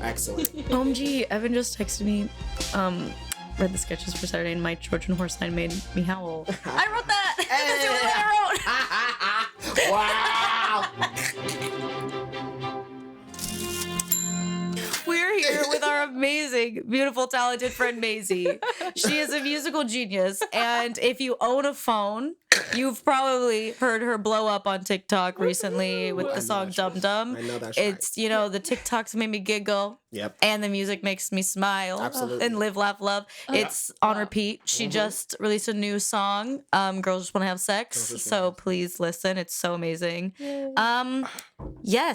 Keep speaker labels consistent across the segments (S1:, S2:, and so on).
S1: Excellent.
S2: OMG, Evan just texted me. Read the sketches for Saturday, and my Trojan horse sign made me howl. I wrote that. That's the only one I wrote.
S1: Wow.
S2: We're here with our amazing, beautiful, talented friend Mazie. She is a musical genius, and if you own a phone, you've probably heard her blow up on TikTok recently with the song Dum Dum.
S1: I know that's
S2: It's,
S1: right.
S2: the TikToks made me giggle.
S1: Yep.
S2: And the music makes me smile.
S1: Absolutely.
S2: And live, laugh, love. It's on repeat. She just released a new song, Girls Just Want to Have Sex. So please listen. It's so amazing. Yes.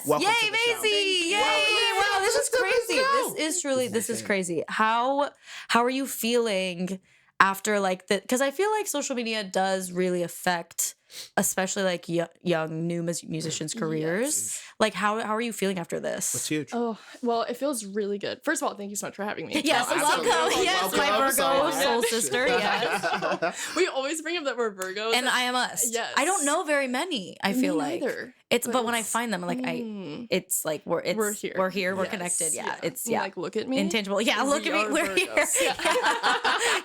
S1: Welcome
S2: Yay,
S1: to the show.
S2: Mazie! Yay! Wow, this is crazy. This is crazy. How are you feeling after because I feel like social media does really affect especially like young new musicians' careers.
S3: Yes.
S2: Like how are you feeling after this?
S1: It's huge.
S3: Oh, well, it feels really good. First of all, thank you so much for having me.
S2: Yes,
S1: absolutely.
S2: welcome. Yes, my
S1: Welcome.
S2: Virgo soul sister. Yes.
S3: We always bring up that we're Virgos.
S2: And I am us.
S3: Yes.
S2: I don't know very many, I feel like.
S3: Neither.
S2: But when I find them, like it's like we're here. We're here, we're
S3: Yes.
S2: connected. Yeah. It's
S3: Like look at me.
S2: intangible. Yeah, look
S3: We
S2: at me.
S3: are
S2: We're here.
S3: Virgos.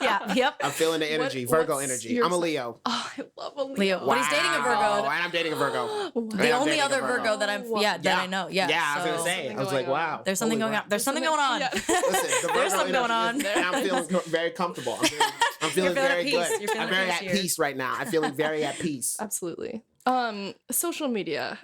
S2: Yeah. Yep.
S1: I'm feeling the energy, Virgo
S3: what's
S1: energy.
S3: your
S1: I'm a
S3: sign?
S1: Leo.
S3: Oh, I love a Leo.
S2: Leo. But he's dating a Virgo.
S1: And I'm dating a Virgo.
S2: The only other Virgo that I'm that I know. Yeah.
S1: Yeah, I was
S2: so
S1: gonna say. I was
S3: Something
S1: like,
S3: going
S1: wow.
S3: on.
S2: there's something
S1: Holy
S2: going on. There's something going on.
S3: Yeah.
S1: Listen, the Virgo
S2: There's something going
S1: energy
S2: on.
S1: is- And I'm feeling very comfortable. I'm feeling
S2: You're feeling
S1: very
S2: at peace.
S1: good.
S2: You're feeling
S1: I'm very
S2: at
S1: at
S2: peace here.
S1: peace right now. I'm feeling very at peace.
S3: Absolutely. Social media.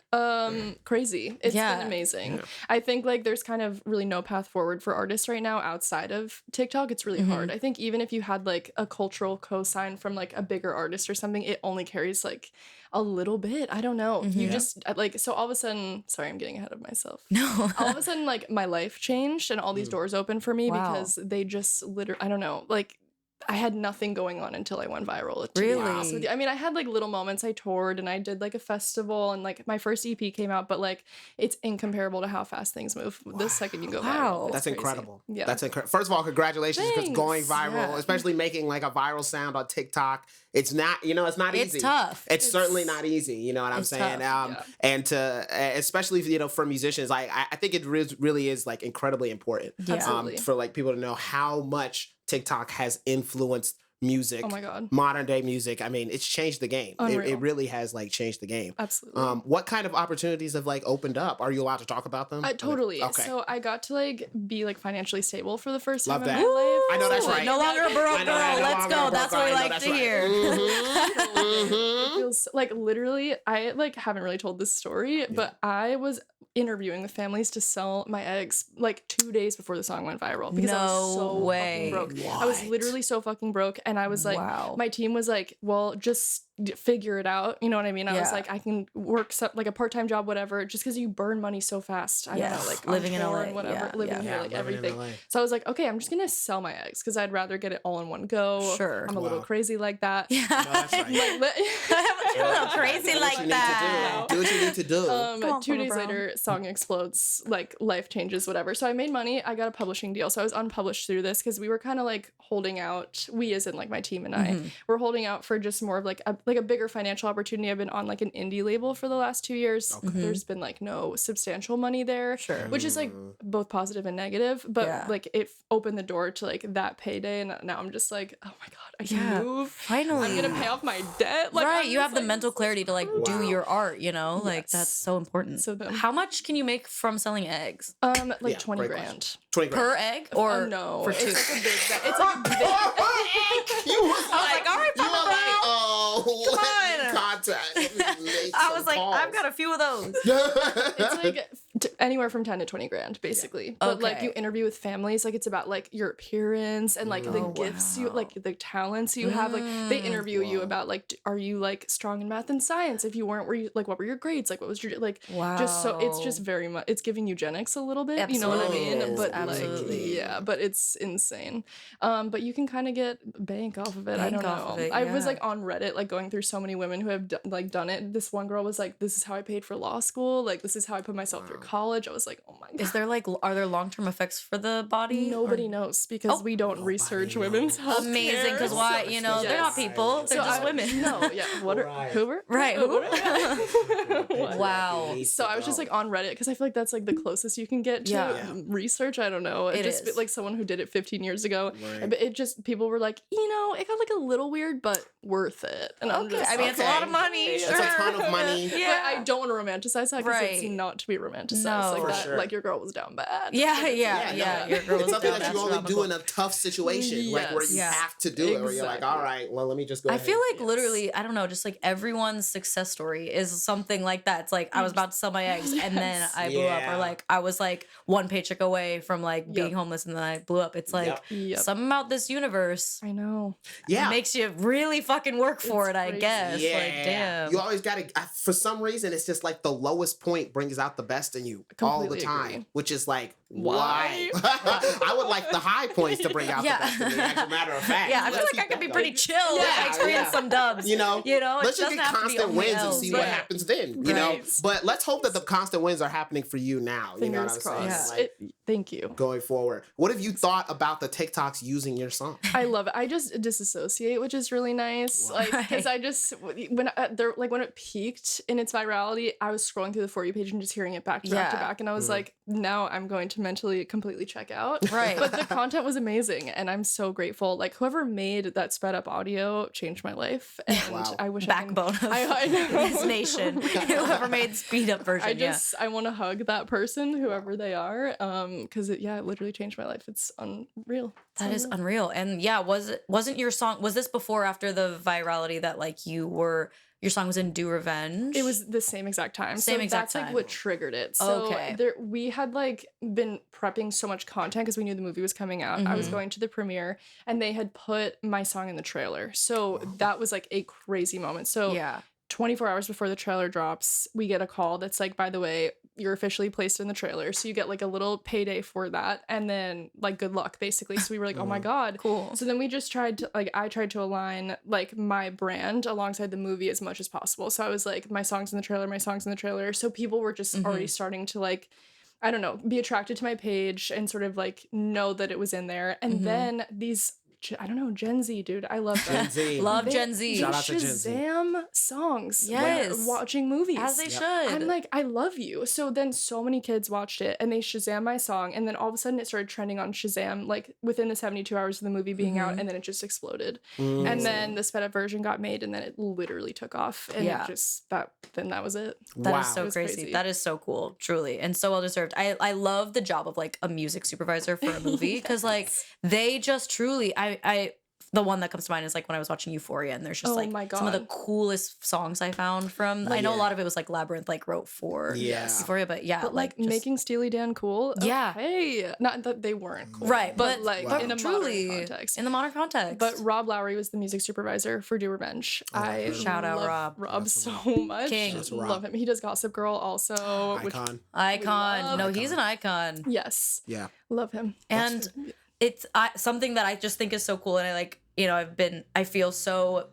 S3: Crazy. It's
S2: Yeah.
S3: been amazing.
S1: Yeah.
S3: I think like there's kind of really no path forward for artists right now outside of TikTok. It's really hard. I think even if you had like a cultural cosign from like a bigger artist or something, it only carries like a little bit. I don't know. You just like so all of a sudden, sorry, I'm getting ahead of myself.
S2: No.
S3: All of a sudden like my life changed and all these doors opened for me
S2: Wow.
S3: because they just literally I don't know, like I had nothing going on until I went viral. To be
S2: Really?
S3: honest with you. I mean, I had like little moments. I toured and I did like a festival and like my first EP came out, but like it's incomparable to how fast things move. The second you go
S2: Wow.
S3: viral.
S1: That's
S3: It's crazy.
S1: incredible.
S3: Yeah.
S1: That's incredible. First of all, congratulations because
S3: Thanks.
S1: going viral,
S2: Yeah.
S1: especially making like a viral sound on TikTok, it's not, it's not
S2: It's
S1: easy.
S2: tough.
S1: It's certainly not easy. You know what I'm
S2: It's
S1: saying?
S2: tough,
S3: yeah.
S1: And to, especially, for musicians, I think it really is like incredibly important
S2: Yeah.
S3: Absolutely.
S1: for like people to know how much TikTok has influenced music.
S3: Oh my God.
S1: Modern day music. I mean, it's changed the game. It
S3: Unreal.
S1: really has like changed the game.
S3: Absolutely.
S1: What kind of opportunities have like opened up? Are you allowed to talk about them?
S3: Totally.
S1: Okay.
S3: So I got to like be like financially stable for the first
S1: Love
S3: time in
S1: that.
S3: my life.
S1: I know that's
S3: So,
S1: right.
S3: like,
S2: No longer a Baroque
S1: I know
S2: girl.
S1: that. No
S2: Let's
S1: longer
S2: go.
S1: a
S2: That's
S1: Baroque
S2: what we
S1: girl. I know
S2: like
S1: that's
S2: to
S1: right.
S2: hear.
S3: It feels like literally I like haven't really told this story, but I was interviewing with families to sell my eggs like 2 days before the song went viral because I was
S2: No
S3: so
S2: way.
S3: fucking broke. I was
S1: What?
S3: literally so fucking broke and I was like
S2: Wow.
S3: my team was like, well, just figure it out, you know what I mean? I was
S2: Yeah.
S3: like, I can work like a part-time job, whatever, just because you burn money so fast. I don't
S2: Yes.
S3: know, like
S2: Living
S3: on
S2: in
S3: tour
S2: LA,
S3: and whatever,
S2: yeah,
S3: living
S2: yeah.
S3: here,
S1: Yeah,
S3: like
S1: living in
S3: everything.
S1: LA.
S3: So I was like, okay, I'm just gonna sell my eggs because I'd rather get it all in one go.
S2: Sure.
S3: I'm a little
S1: Wow.
S3: crazy like that.
S2: Yeah.
S1: No, that's right.
S2: You're a little crazy
S1: Do what
S2: like
S1: you need
S2: that.
S1: to do. Do what you need to do.
S2: Come on,
S3: 2
S2: Plumber
S3: days
S2: Brown.
S3: later, song explodes, like life changes, whatever. So I made money. I got a publishing deal. So I was unpublished through this because we were kind of like holding out. We, as in like my team and I, were holding out for just more of like a bigger financial opportunity. I've been on like an indie label for the last 2 years. There's been like no substantial money there,
S2: Sure.
S3: which is like both positive and negative. But
S2: Yeah.
S3: like it opened the door to like that payday, and now I'm just like, oh my god, I can
S2: Yeah,
S3: move.
S2: finally.
S3: I'm gonna pay off my debt. Like,
S2: right,
S3: I'm
S2: you have
S3: just,
S2: the
S3: like,
S2: mental clarity to like do
S1: Wow.
S2: your art, like
S3: Yes.
S2: that's so important.
S3: So then-
S2: how much can you make from selling eggs?
S3: like
S1: Yeah,
S3: 20
S1: great
S3: grand.
S1: question. 20 grand.
S2: Per egg or
S3: Oh, no,
S2: for
S3: it's
S2: two?
S3: like a big. It's like a big.
S1: You was
S2: I was like, all right,
S1: you were
S2: Papa
S1: like,
S2: Brown.
S1: oh,
S2: Come
S1: let me
S2: on.
S1: contact.
S2: I was like, I've got a few of those.
S3: It's like anywhere from 10 to 20 grand, basically. But like
S2: Okay.
S3: you interview with families, like it's about like your appearance and like the
S2: Oh,
S3: gifts you
S2: wow.
S3: like the talents you have. Like they interview you
S1: Wow.
S3: about like are you like strong in math and science? If you weren't, were you like what were your grades? Like what was your like just so it's just
S2: Wow.
S3: very much it's giving eugenics a little bit. You know what I
S2: Absolutely
S3: mean?
S2: is,
S3: But
S2: absolutely.
S3: like yeah, but it's insane. But you can kind of get bank off of it. I
S2: Bank
S3: don't
S2: off
S3: know.
S2: of it,
S3: I was
S2: yeah.
S3: like on Reddit like going through so many women who have done it. This one girl was like, this is how I paid for law school. Like this is how I put myself through college. college. I was like, oh my God.
S2: Is there like, are there long-term effects for the body?
S3: Nobody knows because we don't research women's health.
S2: Amazing, because why? You know, they're not people. They're just women.
S3: No, yeah. What are Hoover?
S2: Right.
S3: Wow. So I was just like on Reddit because I feel like that's like the closest you can get to research. I don't know.
S2: It
S3: just
S2: is.
S3: like someone who did it 15 years ago. But it just, people were like, you know, it got like a little weird, but worth it. And I'm just,
S2: I mean, it's a lot of money.
S1: It's a ton of money.
S3: But I don't want to romanticize that because it's not to be romanticized.
S2: No.
S3: Like that,
S1: sure.
S3: like your girl was down bad.
S2: Yeah. Your girl
S1: It's
S2: was
S1: something
S2: down
S1: that you only do in a tough situation, like where you have to do it, where you're like, all right, well, let me just go ahead.
S2: I feel like literally, I don't know, just like everyone's success story is something like that. It's like I was about to sell my eggs and then I blew up, or like I was like one paycheck away from like being homeless and then I blew up. It's like something about this universe.
S3: I know.
S2: Yeah. It makes you really fucking work for it, I guess.
S1: Yeah.
S2: Like, damn.
S1: You always got to, for some reason, it's just like the lowest point brings out the best in you all the time, which is like, why? I would like the high points to bring out the best in me, as a matter of fact.
S2: Yeah, I feel like I could be pretty chill if I experience some dubs.
S1: You know,
S2: let's
S1: just get constant wins and see what happens then, you know? But let's hope that the constant wins are happening for you now. You know what I'm saying?
S3: Yeah. Like, thank you.
S1: Going forward. What have you thought about the TikToks using your song?
S3: I love it. I just disassociate, which is really nice. Like, because I just, when it peaked in its virality, I was scrolling through the For You page and just hearing it back to back to back. And I was like, now I'm going to mentally completely check out.
S2: Right.
S3: But the content was amazing. And I'm so grateful. Like, whoever made that sped up audio changed my life. And I wish
S2: backbone of this nation. Whoever made speed up version.
S3: I want to hug that person, whoever they are. Because it literally changed my life. It's unreal.
S2: That is unreal. And yeah, wasn't your song, was this before or after the virality that like your song was in Do Revenge?
S3: It was the same exact time. That's like what triggered it. So we had like been prepping so much content because we knew the movie was coming out. I was going to the premiere and they had put my song in the trailer. So that was like a crazy moment. So 24 hours before the trailer drops, we get a call that's like, by the way, you're officially placed in the trailer. So you get like a little payday for that. And then like, good luck, basically. So we were like, oh my God.
S2: Cool.
S3: So then we just tried to, like, I tried to align like my brand alongside the movie as much as possible. So I was like, my song's in the trailer. So people were just already starting to like, I don't know, be attracted to my page and sort of like know that it was in there. And then these, I don't know, Gen Z, dude. I love that.
S1: Gen Z.
S2: Love Gen Z.
S1: Shout out to Gen Z.
S3: Shazam songs.
S2: Yes.
S3: When watching movies.
S2: As they should.
S3: I'm like, I love you. So then so many kids watched it and they Shazam my song. And then all of a sudden it started trending on Shazam, like within the 72 hours of the movie being out. And then it just exploded. And then the sped up version got made and then it literally took off. And it just, that was it.
S2: That is so crazy. That is so cool, truly. And so well deserved. I love the job of like a music supervisor for a movie because like they just truly, the one that comes to mind is like when I was watching Euphoria and there's just like some of the coolest songs I found from, I know a lot of it was like Labyrinth like wrote for Euphoria, but like just,
S3: making Steely Dan cool. Hey, not that they weren't cool.
S2: Right.
S3: But like in a
S2: truly,
S3: modern context.
S2: In the modern context.
S3: But Rob Lowry was the music supervisor for Do Revenge. I
S2: shout out
S3: love Rob so much.
S2: King.
S3: Love him. He does Gossip Girl also.
S1: Icon.
S2: No, he's an icon.
S3: Yes.
S1: Yeah.
S3: Love him.
S2: And it's something that I just think is so cool. And I like, you know, I feel so,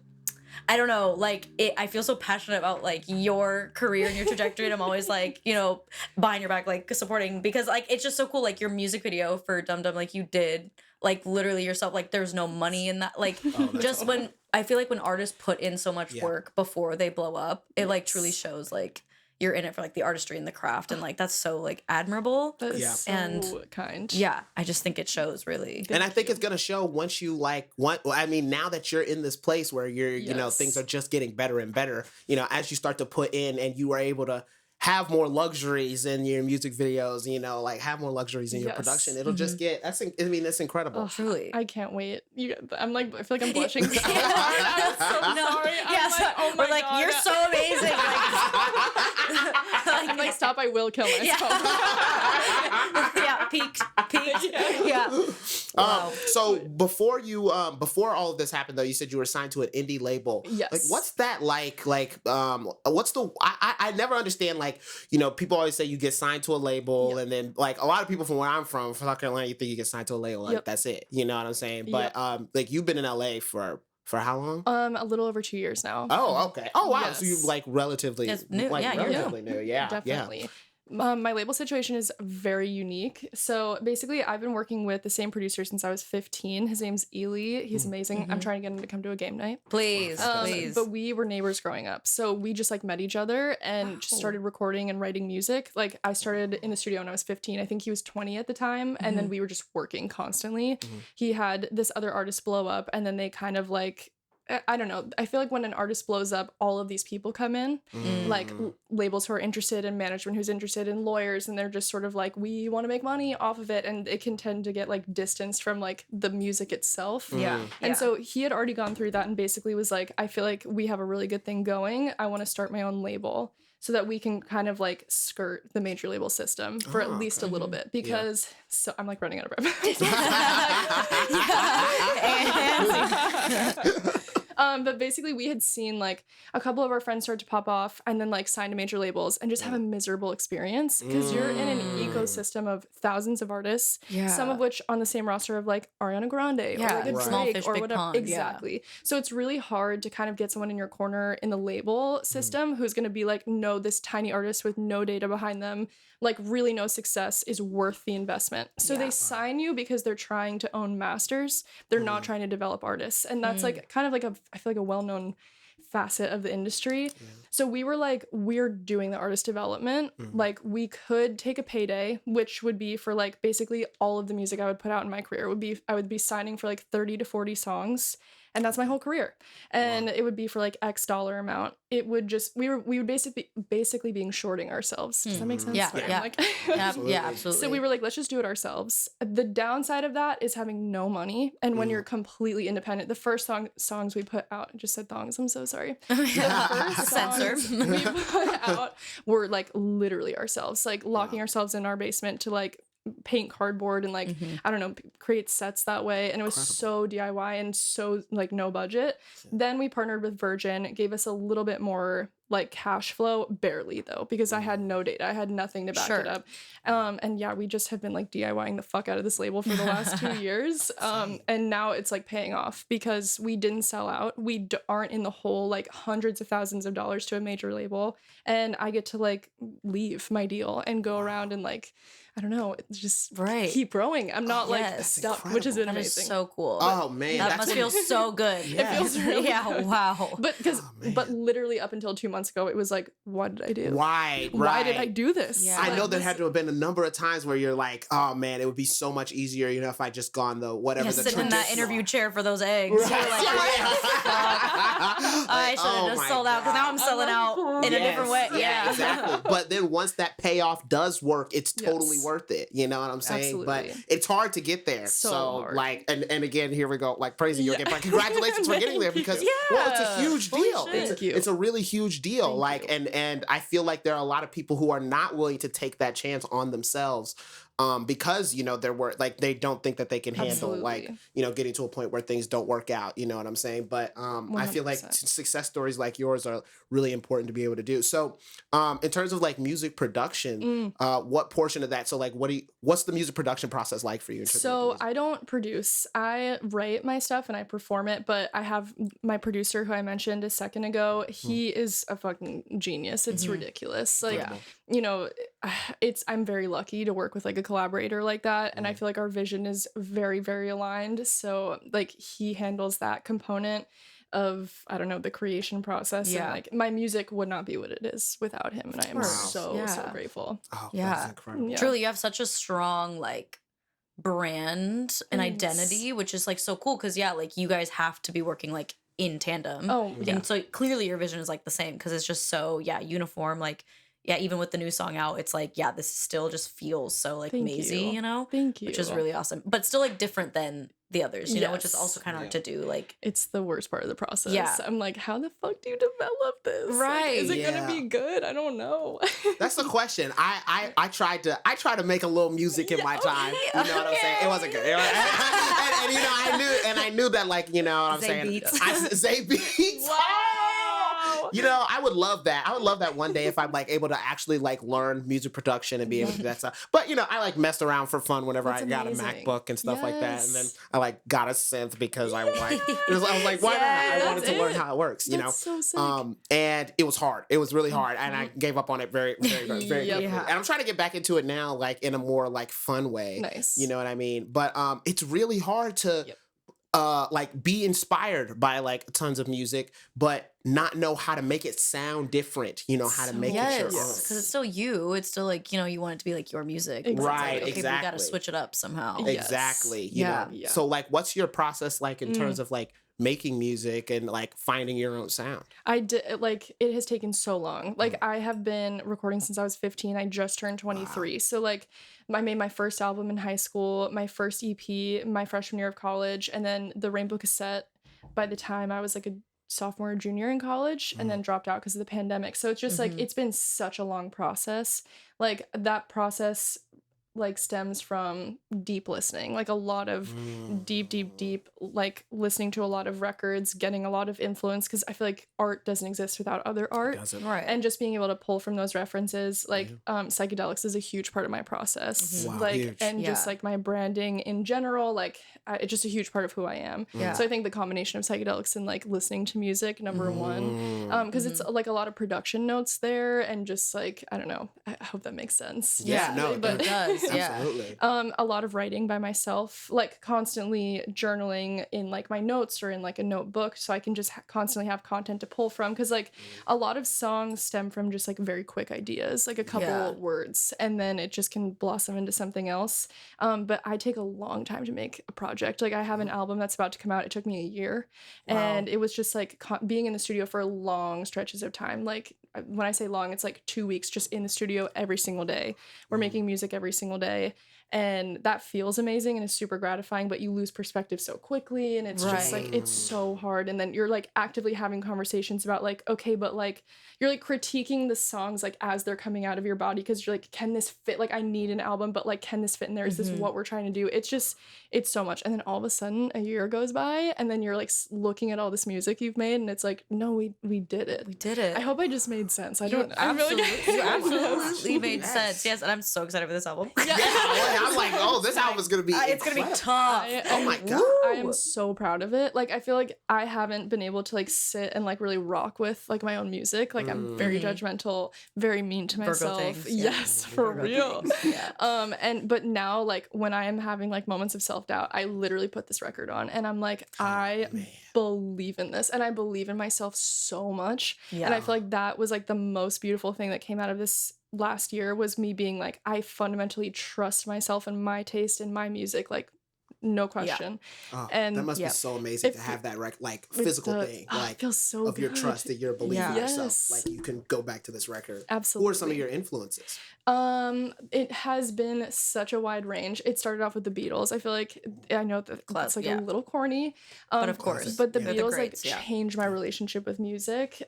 S2: I don't know, like I feel so passionate about like your career and your trajectory. And I'm always like, you know, behind your back, like supporting, because like, it's just so cool. Like your music video for Dum Dum, like you did like literally yourself, like there's no money in that. Like just when I feel like when artists put in so much work before they blow up, it like truly shows like you're in it for like the artistry and the craft, and like that's so like admirable.
S3: That is so kind.
S2: Yeah, I just think it shows really.
S1: And I think it's gonna show once you now that you're in this place where you're you know things are just getting better and better, you know, as you start to put in and you are able to have more luxuries in your music videos, you know, like have more luxuries in your production. It'll just get, that's incredible.
S2: Oh, truly.
S3: I can't wait. I'm like, I feel like I'm blushing so hard. I'm so sorry.
S2: Yeah,
S3: like, oh my God.
S2: You're so amazing.
S3: I'm like, stop, I will kill myself.
S2: Peaked. Yeah.
S1: Wow. So before all of this happened though, you said you were signed to an indie label.
S3: Yes.
S1: Like, what's that like? Like, I never understand, like, you know, people always say you get signed to a label and then like a lot of people from where I'm from South Carolina, you think you get signed to a label, like that's it. You know what I'm saying? But like you've been in LA for how long?
S3: A little over 2 years now.
S1: Oh, okay. Oh, wow.
S3: Yes.
S1: So you're like relatively
S2: new.
S1: like
S2: Yeah,
S1: relatively new. Yeah.
S3: Definitely. My label situation is very unique. So basically, I've been working with the same producer since I was 15. His name's Ely. He's amazing. I'm trying to get him to come to a game night.
S2: Please.
S3: But we were neighbors growing up. So we just like met each other and just started recording and writing music. Like I started in the studio when I was 15. I think he was 20 at the time. And then we were just working constantly. He had this other artist blow up, and then they kind of like, I don't know. I feel like when an artist blows up, all of these people come in, like labels who are interested in management, who's interested in lawyers, and they're just sort of like, we want to make money off of it, and it can tend to get like distanced from like the music itself. And so he had already gone through that and basically was like, I feel like we have a really good thing going. I want to start my own label so that we can kind of like skirt the major label system for at least a little bit, because so I'm like running out of breath. But basically we had seen like a couple of our friends start to pop off and then like sign to major labels and just have a miserable experience, because you're in an ecosystem of thousands of artists, some of which on the same roster of like Ariana Grande or like a
S2: small
S3: Drake
S2: fish,
S3: or
S2: big
S3: whatever.
S2: pond.
S3: Exactly. So it's really hard to kind of get someone in your corner in the label system who's going to be like, no, this tiny artist with no data behind them, like really no success, is worth the investment. So they sign you because they're trying to own masters. They're not trying to develop artists. And that's like kind of like I feel like a well-known facet of the industry. So we were like, we're doing the artist development. Like we could take a payday, which would be for like basically all of the music I would put out in my career. I would be signing for like 30 to 40 songs. And that's my whole career. And it would be for like X dollar amount. It would just, we would basically being shorting ourselves. Does that make sense?
S2: Yeah.
S3: Sorry,
S2: Yeah.
S3: I'm like,
S2: Absolutely.
S3: So we were like, let's just do it ourselves. The downside of that is having no money. And when you're completely independent, the first songs we put out, I just said thongs, I'm so sorry. The first songs we put out were like literally ourselves, like locking ourselves in our basement to like paint cardboard and like I don't know, create sets that way, and it was so DIY and so like no budget. Then we partnered with Virgin. It gave us a little bit more like cash flow, barely though, because I had no data, I had nothing to back it up. And yeah, we just have been like DIYing the fuck out of this label for the last 2 years, and now it's like paying off because we didn't sell out. We aren't in the hole like hundreds of thousands of dollars to a major label, and I get to like leave my deal and go around and like, I don't know, just keep growing. I'm not like stuck, which has been amazing.
S2: Is so cool.
S1: Oh man,
S2: that must feel so good.
S3: It feels really good.
S2: Wow.
S3: But literally up until 2 months ago, it was like, what did I do?
S1: Why
S3: did I do this?
S2: Yeah.
S1: I know there had to have been a number of times where you're like, oh man, it would be so much easier, you know, if I just gone the whatever.
S2: Sitting in that interview chair for those eggs. You're like, I should have just sold out, because now I'm selling out in a different way. Yeah,
S1: exactly. But then once that payoff does work, it's totally worth it. You know what I'm saying?
S3: Absolutely.
S1: But it's hard to get there. So
S3: hard.
S1: like, and again, here we go. Like praising you again, but congratulations for getting there, because well, it's a huge deal.
S3: Thank you.
S1: It's a really huge deal. And I feel like there are a lot of people who are not willing to take that chance on themselves. Because, you know, they don't think that they can handle like, you know, getting to a point where things don't work out, you know what I'm saying? But I feel like success stories like yours are really important to be able to do. So in terms of like music production, what portion of that? So like, what's the music production process like for you?
S3: So I don't produce. I write my stuff and I perform it, but I have my producer who I mentioned a second ago. He is a fucking genius. It's ridiculous. Like, you know, I'm very lucky to work with like a collaborator like that, and I feel like our vision is very, very aligned. So like he handles that component of, I don't know, the creation process. And like my music would not be what it is without him, and I am so grateful.
S1: Oh, that's incredible.
S2: Yeah. Truly, you have such a strong like brand and identity, which is like so cool, because like you guys have to be working like in tandem. And so clearly your vision is like the same, because it's just so uniform. Like even with the new song out, it's like, this still just feels so like Mazie, you know?
S3: Thank you.
S2: Which is really awesome. But still like different than the others, you know, which is also kind of hard to do. Like,
S3: it's the worst part of the process. Yeah. I'm like, how the fuck do you develop this?
S2: Right.
S3: Like, is it gonna be good? I don't know.
S1: That's the question. I tried to make a little music in my time. You know what I'm saying? It wasn't good. And you know, I knew that, like, you know what I'm saying?
S2: Beats.
S1: Zay Beats.
S3: Wow.
S1: I would love that. I would love that one day if I'm like able to actually like learn music production and be able to do that stuff. But I like messed around for fun whenever
S3: That's
S1: I got a
S3: amazing.
S1: MacBook and stuff like that. And then I like got a synth because I was like, why not? I wanted to learn how it works,
S3: That's so sick.
S1: And it was hard. It was really hard. And I gave up on it very, very, very, very quickly. And I'm trying to get back into it now, like in a more like fun way.
S3: Nice.
S1: You know what I mean? But it's really hard to like be inspired by like tons of music, but not know how to make it sound different, how to make it your own.
S2: Because it's still you. It's still like, you want it to be like your music.
S3: Exactly.
S1: Right,
S2: okay,
S1: exactly.
S2: we got to switch it up somehow.
S3: Yes.
S1: Exactly.
S2: Yeah.
S1: So like, what's your process like in terms of like making music and like finding your own sound?
S3: I did it has taken so long. Like I have been recording since I was 15. I just turned 23. Wow. So like I made my first album in high school, my first EP my freshman year of college, and then the Rainbow cassette by the time I was like a sophomore or junior in college, and then dropped out because of the pandemic. So it's just like it's been such a long process. Like that process like stems from deep listening, like a lot of deep like listening to a lot of records, getting a lot of influence, because I feel like art doesn't exist without other art.
S2: Right.
S3: And just being able to pull from those references, like psychedelics is a huge part of my process.
S1: Wow,
S3: like
S1: huge.
S3: And just like my branding in general, like it's just a huge part of who I am. So I think the combination of psychedelics and like listening to music, number one, because it's like a lot of production notes there, and just like I don't know, I hope that makes sense.
S2: But it does.
S1: Absolutely.
S3: A lot of writing by myself, like constantly journaling in like my notes or in like a notebook, so I can just constantly have content to pull from, because like a lot of songs stem from just like very quick ideas, like a couple words, and then it just can blossom into something else. But I take a long time to make a project. Like I have an album that's about to come out. It took me a year. And it was just like being in the studio for long stretches of time. Like when I say long, it's like 2 weeks just in the studio every single day. We're making music every single day. And that feels amazing and is super gratifying, but you lose perspective so quickly, and it's just like it's so hard. And then you're like actively having conversations about like, okay, but like you're like critiquing the songs like as they're coming out of your body, because you're like, can this fit? Like I need an album, but like can this fit in there? Is this what we're trying to do? It's so much. And then all of a sudden a year goes by, and then you're like looking at all this music you've made, and it's like, no, we did it.
S2: We did it.
S3: I hope I just made sense.
S2: You absolutely made sense. Yes, and I'm so excited for this album.
S1: I'm like, this album's gonna be
S2: it's gonna be tough.
S1: Oh my god.
S3: I am so proud of it. Like I feel like I haven't been able to like sit and like really rock with like my own music. Like I'm very judgmental, very mean to myself.
S2: Things,
S3: yes, for real. But now like when I am having like moments of self-doubt, I literally put this record on and I'm like, I believe in this, and I believe in myself so much. And I feel like that was like the most beautiful thing that came out of this last year, was me being like, I fundamentally trust myself and my taste in my music, like no question. And
S1: that must be so amazing to have that like physical thing, like
S3: feels so
S1: of
S3: good.
S1: your trust that you're believing in yourself. Like you can go back to this record.
S3: Absolutely.
S1: Who are some of your influences?
S3: It has been such a wide range. It started off with the Beatles. I feel like I know that that's like a little corny,
S2: but of course,
S3: but the Beatles like changed my relationship with music.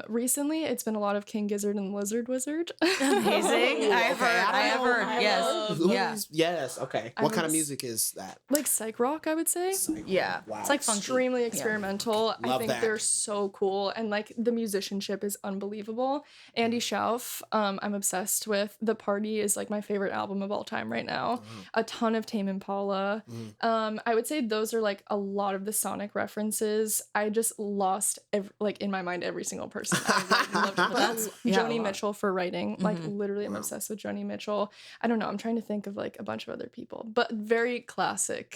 S3: Recently, it's been a lot of King Gizzard and Lizard Wizard.
S2: Amazing. I've heard. Yes.
S1: Yes. Okay. What kind of music is that?
S3: Like psych rock, I would say.
S2: Yeah.
S1: Wow.
S2: It's like funky.
S3: Extremely experimental.
S1: Love
S3: I think
S1: that.
S3: they're so cool, and like the musicianship is unbelievable. Andy Schauf, I'm obsessed with. The Party is like my favorite album of all time right now. A ton of Tame Impala. I would say those are like a lot of the sonic references. I just lost like in my mind every single person. I like, loved Joni Mitchell for writing. Like literally, I'm obsessed with Joni Mitchell. I don't know. I'm trying to think of like a bunch of other people, but very classic.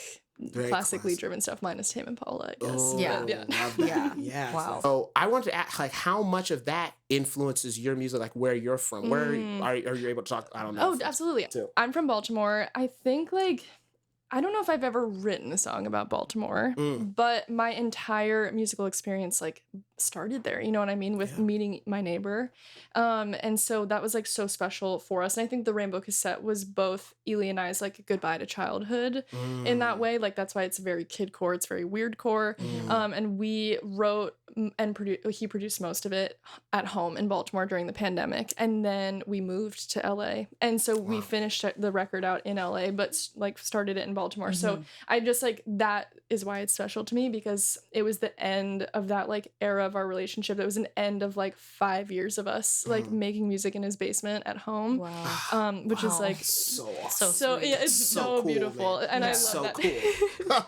S3: Classically driven stuff, minus Tame Impala, I guess.
S1: Love that. Yeah.
S2: Wow.
S1: So I wanted to ask, like, how much of that influences your music, like where you're from? Where are you able to talk? I don't know.
S3: Oh, absolutely. I'm from Baltimore. I think like I don't know if I've ever written a song about Baltimore, but my entire musical experience like started there, you know what I mean, with meeting my neighbor. And so that was like so special for us. And I think the Rainbow cassette was both Ely and I's like goodbye to childhood in that way. Like that's why it's very kidcore, it's very weirdcore. And we wrote he produced most of it at home in Baltimore during the pandemic, and then we moved to LA, and so we finished the record out in LA, but like started it in Baltimore. So I just like that is why it's special to me, because it was the end of that like era of our relationship. It was an end of like 5 years of us like making music in his basement at home. Which is like
S1: so awesome.
S3: so yeah, it's so
S1: cool,
S3: beautiful,
S1: man.
S3: and I love
S1: so
S3: that.
S1: Cool.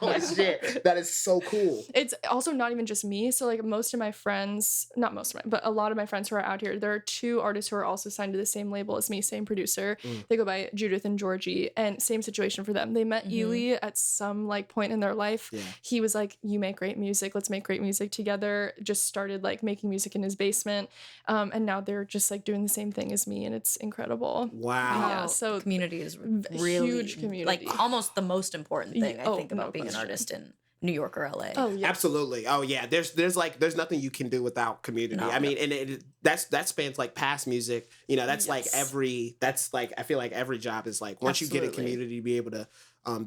S1: Oh shit, that is so cool.
S3: It's also not even just me. So like most of my friends, not most of my, but a lot of my friends who are out here, there are 2 artists who are also signed to the same label as me, same producer. They go by Judith and Georgie, and same situation for them. They met Ely at some like point in their life. He was like, you make great music, let's make great music together. Just started like making music in his basement, and now they're just like doing the same thing as me, and it's incredible.
S1: Wow.
S3: Yeah, so
S2: community is really
S3: huge community,
S2: like almost the most important thing I think about being an artist in New York or LA.
S3: Oh yeah,
S1: absolutely. Oh yeah, there's nothing you can do without community. I mean, and that spans like past music. You know, that's like I feel like every job is like once you get a community to be able to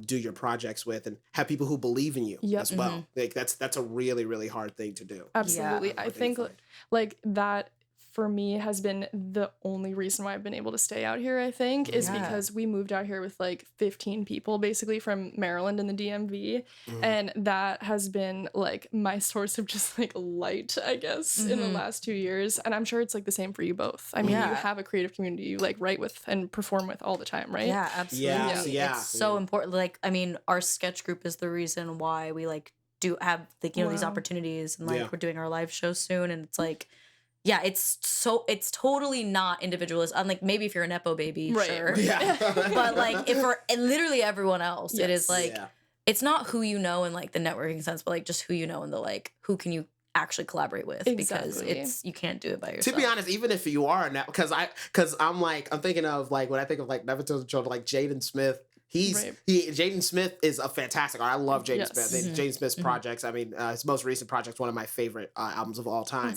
S1: do your projects with and have people who believe in you as well. Like that's a really, really hard thing to do.
S3: Absolutely. I think like that for me has been the only reason why I've been able to stay out here, I think, is because we moved out here with like 15 people basically from Maryland and the DMV. And that has been like my source of just like light, I guess, in the last 2 years. And I'm sure it's like the same for you both. I mean, you have a creative community you like write with and perform with all the time, right?
S2: Yeah, absolutely. It's so important. Like, I mean, our sketch group is the reason why we like do have like, you know, these opportunities, and like we're doing our live show soon, and it's like, yeah, it's totally not individualist. Unlike maybe if you're a Nepo baby, sure. Yeah. But like if for literally everyone else, it is like, it's not who you know in like the networking sense, but like just who you know in the like, who can you actually collaborate with, because you can't do it by yourself.
S1: To be honest, even if you are because I'm thinking of like when I think of like nepotism children, like Jaden Smith. Jaden Smith is a fantastic artist. I love Jaden Smith. Jaden Smith's projects. I mean, his most recent project's one of my favorite albums of all time.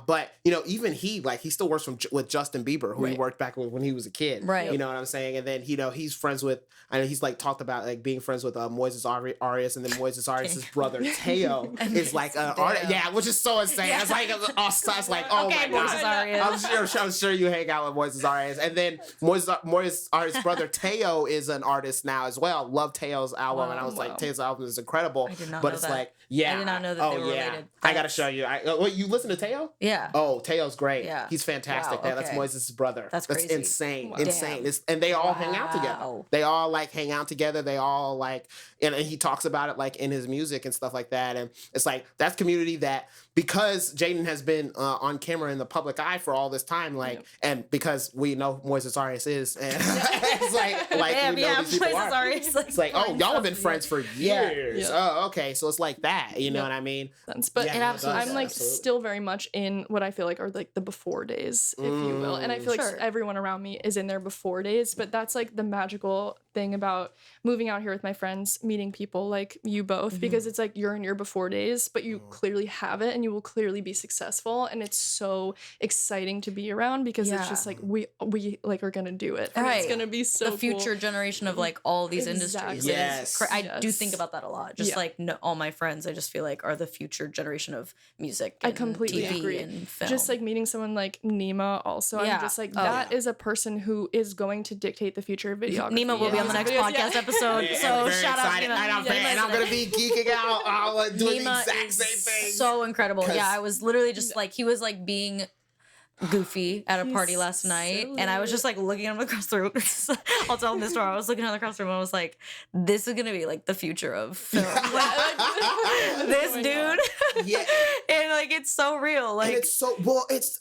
S1: But you know, even he still works with Justin Bieber, who he worked back with when he was a kid. Right. You know what I'm saying? And then he's friends with. I know he's like talked about like being friends with Moises Arias, and then Moises Arias' brother Teo is like an artist. Yeah, which is so insane. It's like it's like oh my god. I'm sure you hang out with Moises Arias, and then Moises Arias' brother Teo is an artist now as well. Love Teo's album, and I was like, Teo's album is incredible. I did not know that. Like, I did not know that they were related. I gotta show you. Wait, you listen to Teo? Yeah. Oh, Teo's great. Yeah. He's fantastic. Wow, That's Moises' brother. That's crazy. That's insane. Wow. Insane. And they all hang out together. They all like hang out together. They all like, and he talks about it like in his music and stuff like that. And it's like that's community that, because Jaden has been on camera in the public eye for all this time, like, and because we know Moises Arias is, and it's like we know these people are. It's like, oh, y'all have been friends for years. Oh, okay, so it's like that, you know what I mean?
S3: But I'm like still very much in what I feel like are like the before days, if you will, and I feel like everyone around me is in their before days. But that's like the magical thing about moving out here with my friends, meeting people like you both, because it's like you're in your before days, but you clearly have it, and you will clearly be successful, and it's so exciting to be around, because it's just like we like are gonna do it, and it's gonna be so
S2: the future generation of like all these industries.
S1: Yes.
S2: I do think about that a lot. Just like all my friends, I just feel like are the future generation of music. And
S3: I completely
S2: TV
S3: agree.
S2: And film.
S3: Just like meeting someone like Nima, also, I'm just like that is a person who is going to dictate the future of videography.
S2: Nima will be on the next podcast episode. So shout out Nima.
S1: And I'm gonna be geeking out, doing the exact same thing.
S2: So incredible. Yeah, I was literally just like, he was like being goofy at a party last night, and I was just like looking at him across the room. I'll tell him this story. I was looking at him across the room, and I was like, this is gonna be like the future of film. This dude. Yeah. And like it's so real. Like, and
S1: it's so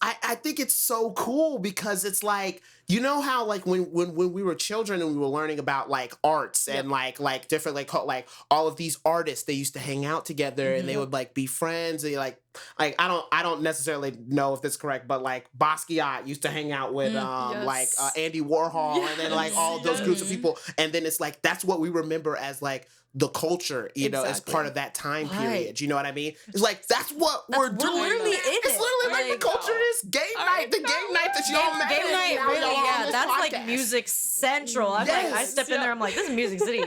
S1: I think it's so cool, because it's like, you know how like when we were children and we were learning about like arts and like different like all of these artists, they used to hang out together and they would like be friends, and like I don't necessarily know if this is correct, but like Basquiat used to hang out with Andy Warhol, and then like all those groups of people, and then it's like that's what we remember as like the culture, you know, as part of that time period. You know what I mean? It's like that's what we're doing.
S2: Literally
S1: it's literally like the culture is game night, the game night that y'all met.
S2: Game night, really, that's like music central. I'm like, I stepped in there, I'm like, this is Music City.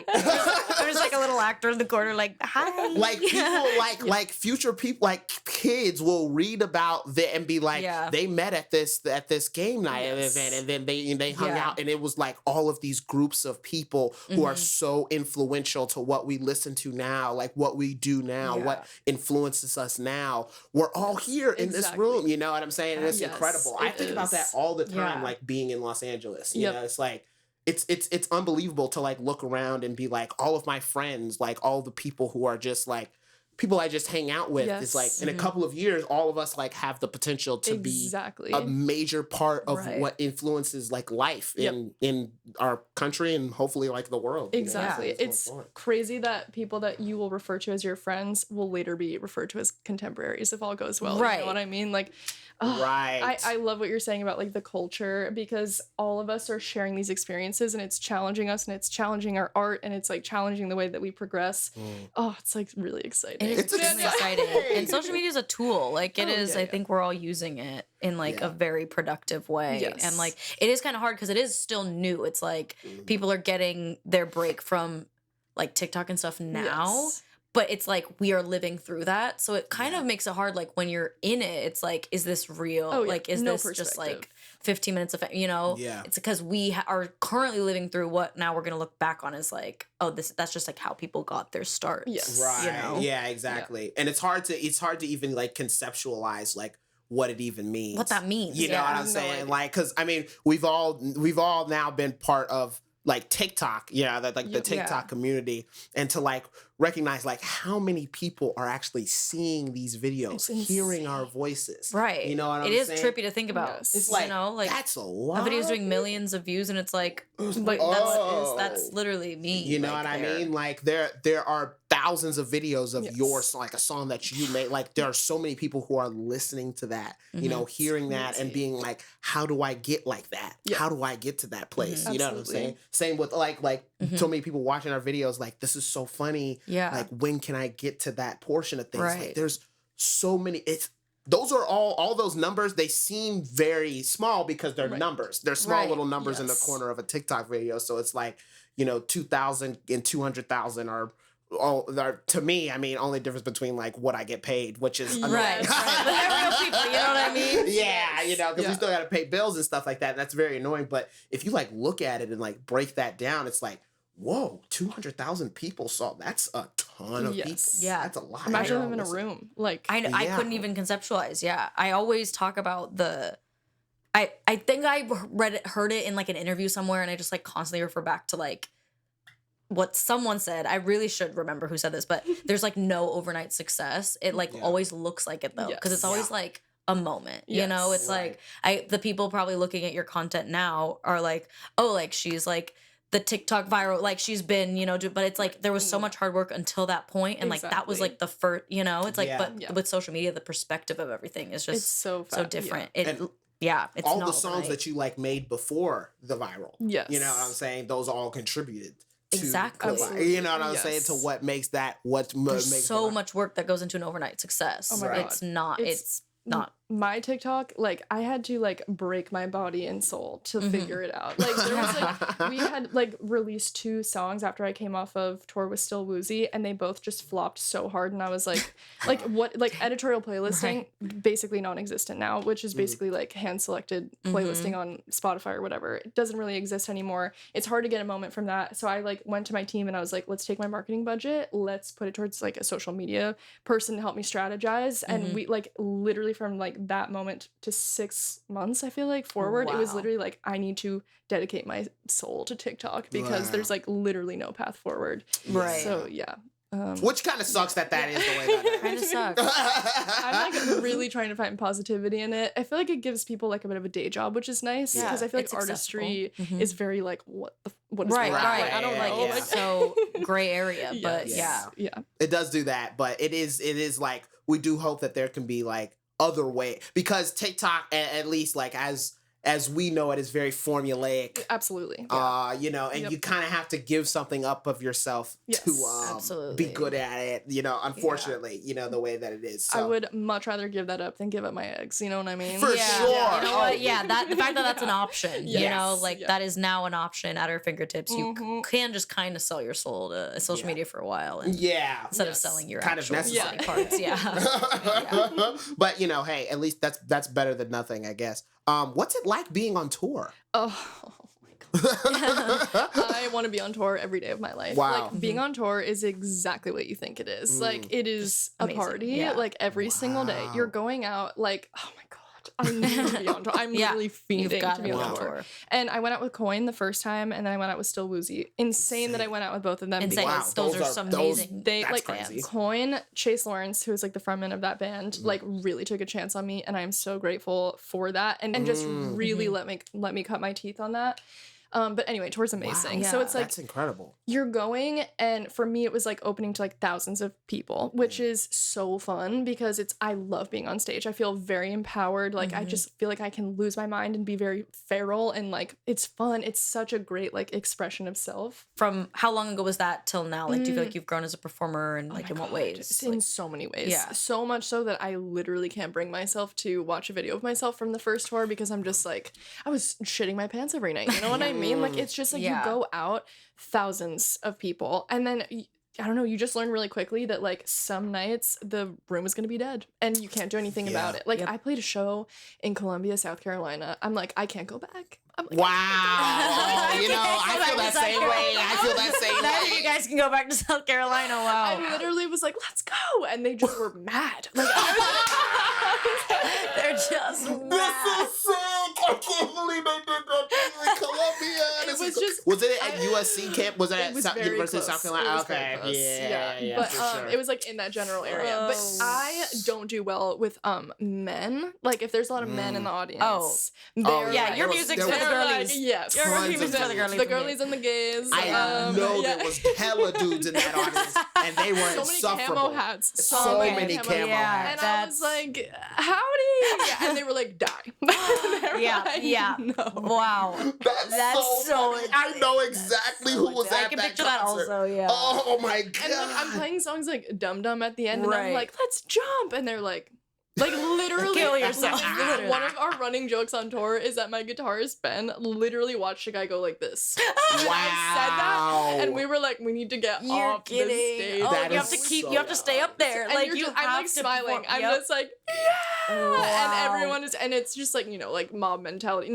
S2: I'm just like a little actor in the corner, like, hi.
S1: Like people, like future people, like kids will read about that and be like, they met at this game night event, and then they hung out, and it was like all of these groups of people who are so influential to what we listen to now, like what we do now, what influences us now. We're all here in this room, you know what I'm saying? And it's incredible. I think about that all the time, like being in Los Angeles. You know, it's like it's unbelievable to like look around and be like, all of my friends, like all the people who are just like people I just hang out with. It's like in a couple of years, all of us like have the potential to be a major part of what influences like life in our country and hopefully like the world.
S3: Exactly. You know? It's crazy that people that you will refer to as your friends will later be referred to as contemporaries if all goes well. Right. You know what I mean? Like, I love what you're saying about like the culture, because all of us are sharing these experiences and it's challenging us and it's challenging our art and it's like challenging the way that we progress. Oh, it's like really exciting.
S2: It's extremely exciting. And social media is a tool. Like it is, I think we're all using it in like a very productive way. And like it is kind of hard because it is still new. It's like people are getting their break from like TikTok and stuff now. But it's like we are living through that. So it kind of makes it hard. Like when you're in it, it's like, is this real? Like, is this just like 15 minutes of, you know? It's because we are currently living through what now we're going to look back on as like, oh, that's just like how people got their start.
S1: Right.
S2: You know?
S1: Yeah, exactly. And it's hard to even like conceptualize like what it even means.
S2: What that means.
S1: You know what I'm saying? Like, cause I mean, we've all now been part of like TikTok, that like the TikTok community, and to like recognize like how many people are actually seeing these videos, hearing our voices.
S2: Right.
S1: You know what I'm saying?
S2: It is trippy to think about.
S1: It's like, like that's a lot.
S2: A video's doing millions of views and it's like, that's literally me.
S1: You know what I mean? Like there are thousands of videos of yours, like a song that you made. Like there are so many people who are listening to that, you know, hearing that and being like, how do I get like that? How do I get to that place? You know what I'm saying? Same with like so many people watching our videos, like this is so funny. Like when can I get to that portion of things? Like there's so many, those are all those numbers, they seem very small because they're numbers. They're small little numbers in the corner of a TikTok video. So it's like, 2,000 and 200,000 are to me, I mean, only difference between like what I get paid, which is
S2: right. But they're real people, you know what I mean?
S1: Yeah, because we still got to pay bills and stuff like that. And that's very annoying. But if you like look at it and like break that down, it's like, whoa, 200,000 people saw. That's a ton of people.
S2: Yeah,
S1: that's a lot.
S3: Imagine them in a room. Like
S2: I couldn't even conceptualize. Yeah, I always talk about I think I heard it in like an interview somewhere, and I just like constantly refer back to like what someone said. I really should remember who said this, but there's like no overnight success. It like always looks like it though, because it's always like a moment, you know? It's like the people probably looking at your content now are like, oh, like she's like the TikTok viral, like she's been, but it's like there was so much hard work until that point, and like that was like the first, it's like, but with social media, the perspective of everything is just so different. It's
S1: all the songs that you like made before the viral.
S3: Yes,
S1: you know what I'm saying? Those all contributed.
S2: Exactly.
S1: You know what I'm saying? To what makes that, makes
S2: so much work that goes into an overnight success. Oh my God. It's not.
S3: My TikTok, like I had to like break my body and soul to figure it out. Like there was like, we had like released 2 songs after I came off of tour with Still Woozy, and they both just flopped so hard. And I was like what, like editorial playlisting, basically non-existent now, which is basically like hand selected playlisting on Spotify or whatever. It doesn't really exist anymore. It's hard to get a moment from that. So I like went to my team and I was like, let's take my marketing budget, let's put it towards like a social media person to help me strategize. And we like literally from like that moment to 6 months, I feel like forward, it was literally like I need to dedicate my soul to TikTok because there's like literally no path forward.
S2: Right.
S3: So
S1: which kind of sucks that is the way that is.
S2: Kind of sucks.
S3: I'm like really trying to find positivity in it. I feel like it gives people like a bit of a day job, which is nice because I feel like artistry is very like what is
S2: right.
S3: I don't know.
S2: Like, so gray area, but yeah,
S1: it does do that. But it is like we do hope that there can be like other way, because TikTok, at least like as as we know it, is very formulaic.
S3: Absolutely.
S1: You know, and you kind of have to give something up of yourself to be good at it, you know, unfortunately, you know, the way that it is. So.
S3: I would much rather give that up than give up my eggs, you know what I mean?
S1: For sure.
S2: You know what? Yeah, the fact that that's an option, you know, like that is now an option at our fingertips. You can just kind of sell your soul to social media for a while. And instead of selling your
S1: kind
S2: actual
S1: of necessary
S2: parts.
S1: But, you know, hey, at least that's better than nothing, I guess. What's it like being on tour?
S3: Oh my God. I want to be on tour every day of my life.
S1: Wow.
S3: Like being on tour is exactly what you think it is. Like it is a party like every single day. You're going out like, oh my God. I need to be on tour. I'm literally fiending to be on tour. And I went out with Coin the first time, and then I went out with Still Woozy. Insane that I went out with both of them.
S2: Because those are some amazing.
S3: They like crazy. Coin, Chase Lawrence, who is like the frontman of that band, like really took a chance on me, and I'm so grateful for that. And just really let me cut my teeth on that. But anyway, tour's amazing. So it's like
S1: that's incredible.
S3: You're going, and for me it was like opening to like thousands of people, which is so fun because I love being on stage. I feel very empowered. Like I just feel like I can lose my mind and be very feral, and like it's fun. It's such a great like expression of self.
S2: From how long ago was that till now? Like do you feel like you've grown as a performer, and like in what ways?
S3: In so many ways. Yeah. So much so that I literally can't bring myself to watch a video of myself from the first tour because I'm just like, I was shitting my pants every night. You know what I mean? Like it's just like you go out, thousands of people, and then I don't know, you just learn really quickly that like some nights the room is going to be dead and you can't do anything about it. Like I played a show in Columbia, South Carolina. I'm like, I can't go back. I'm like,
S1: wow. You know, I feel that same way. I feel that same way.
S2: You guys can go back to South Carolina. Wow.
S3: I literally was like, let's go. And they just were mad. Like,
S2: they're just mad.
S1: This is sick. I can't believe they did that in Columbia.
S3: It was just...
S1: Was it at USC camp? Was it at University of South Carolina?
S3: Okay. Yeah. But
S1: sure.
S3: It was like in that general area. But I don't do well with men. Like if there's a lot of men in the audience.
S2: Your music's for the girlies.
S3: Yes.
S2: Your music's for the girlies.
S3: The girlies and the gays.
S1: I know there was hella dudes in that audience, and they were insufferable.
S3: Camo hats.
S1: So many camo hats.
S3: And I was like, howdy. And they were like, die.
S2: No. Wow.
S1: That's so I know exactly who was at that concert. I can picture that also, Oh my God.
S3: And like, I'm playing songs like Dum Dum at the end, and I'm like, let's jump. And they're like literally
S2: kill yourself.
S3: One of our running jokes on tour is that my guitarist Ben literally watched a guy go like this.
S1: Wow.
S3: I said that, and we were like, we need to get off the stage.
S2: Oh, you have to you have to stay up there.
S3: And
S2: like
S3: I'm like smiling. I'm just like, yeah. Wow. And everyone is, and it's just like, you know, like mob mentality.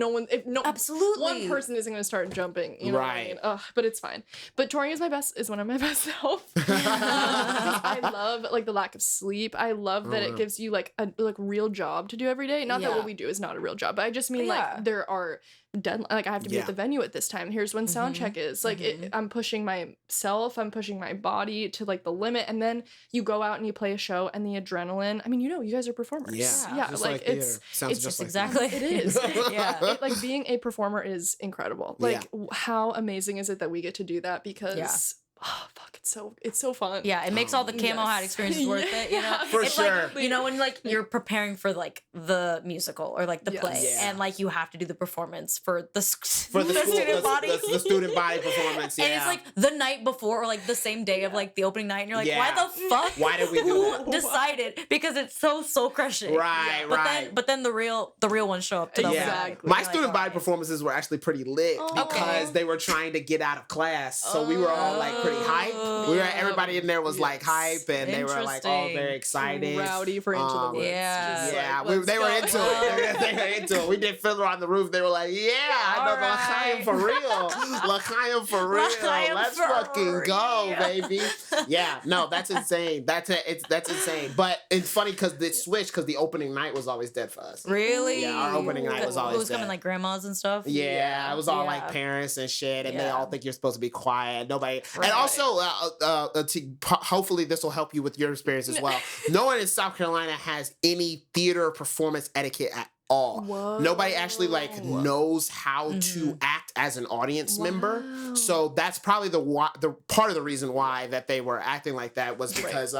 S2: Absolutely.
S3: One person isn't going to start jumping. You know what I mean? But it's fine. But touring is one of my best self. I love like the lack of sleep. I love that it gives you like a real job to do every day. Not that what we do is not a real job, but I just mean like there are deadline. Like I have to be at the venue at this time. Here's when sound check is. Like I'm pushing myself. I'm pushing my body to like the limit. And then you go out and you play a show, and the adrenaline. I mean, you know, you guys are performers. Yeah. Like it's
S1: just
S2: exactly
S3: it is. Like being a performer is incredible. Like how amazing is it that we get to do that? Because oh fuck, it's so fun.
S2: Yeah, it makes all the camo hat experiences worth it, you know?
S1: For
S2: it's
S1: sure.
S2: Like, you know, when like you're preparing for like the musical or like the play, and like you have to do the performance for the student body.
S1: The student body performance,
S2: And it's like the night before or like the same day of like the opening night, and you're like, why the fuck?
S1: Why did we do that?
S2: Who decided? Because it's so crushing.
S1: Right.
S2: But then the real ones show up to the
S3: Exactly.
S1: My student body performances were actually pretty lit because they were trying to get out of class. So we were all like pretty hype. Everybody in there was like hype, and they were like all very excited.
S3: Rowdy for Into the Woods.
S1: They were into it. They were into it. We did Fiddler on the Roof. They were like, I know L'chaim for real. L'chaim for real. Let's fucking go, baby. Yeah, no, that's insane. That's insane. But it's funny because it switched because the opening night was always dead for us.
S2: Really?
S1: Yeah, our opening night was always
S2: dead. It was
S1: dead.
S2: coming like grandmas and stuff?
S1: Yeah, it was all like parents and shit, and they all think you're supposed to be quiet. Nobody. And also, hopefully this will help you with your experience as well. No one in South Carolina has any theater performance etiquette at all. Whoa. Nobody actually like knows how to act as an audience member. So that's probably the part of the reason why that they were acting like that was because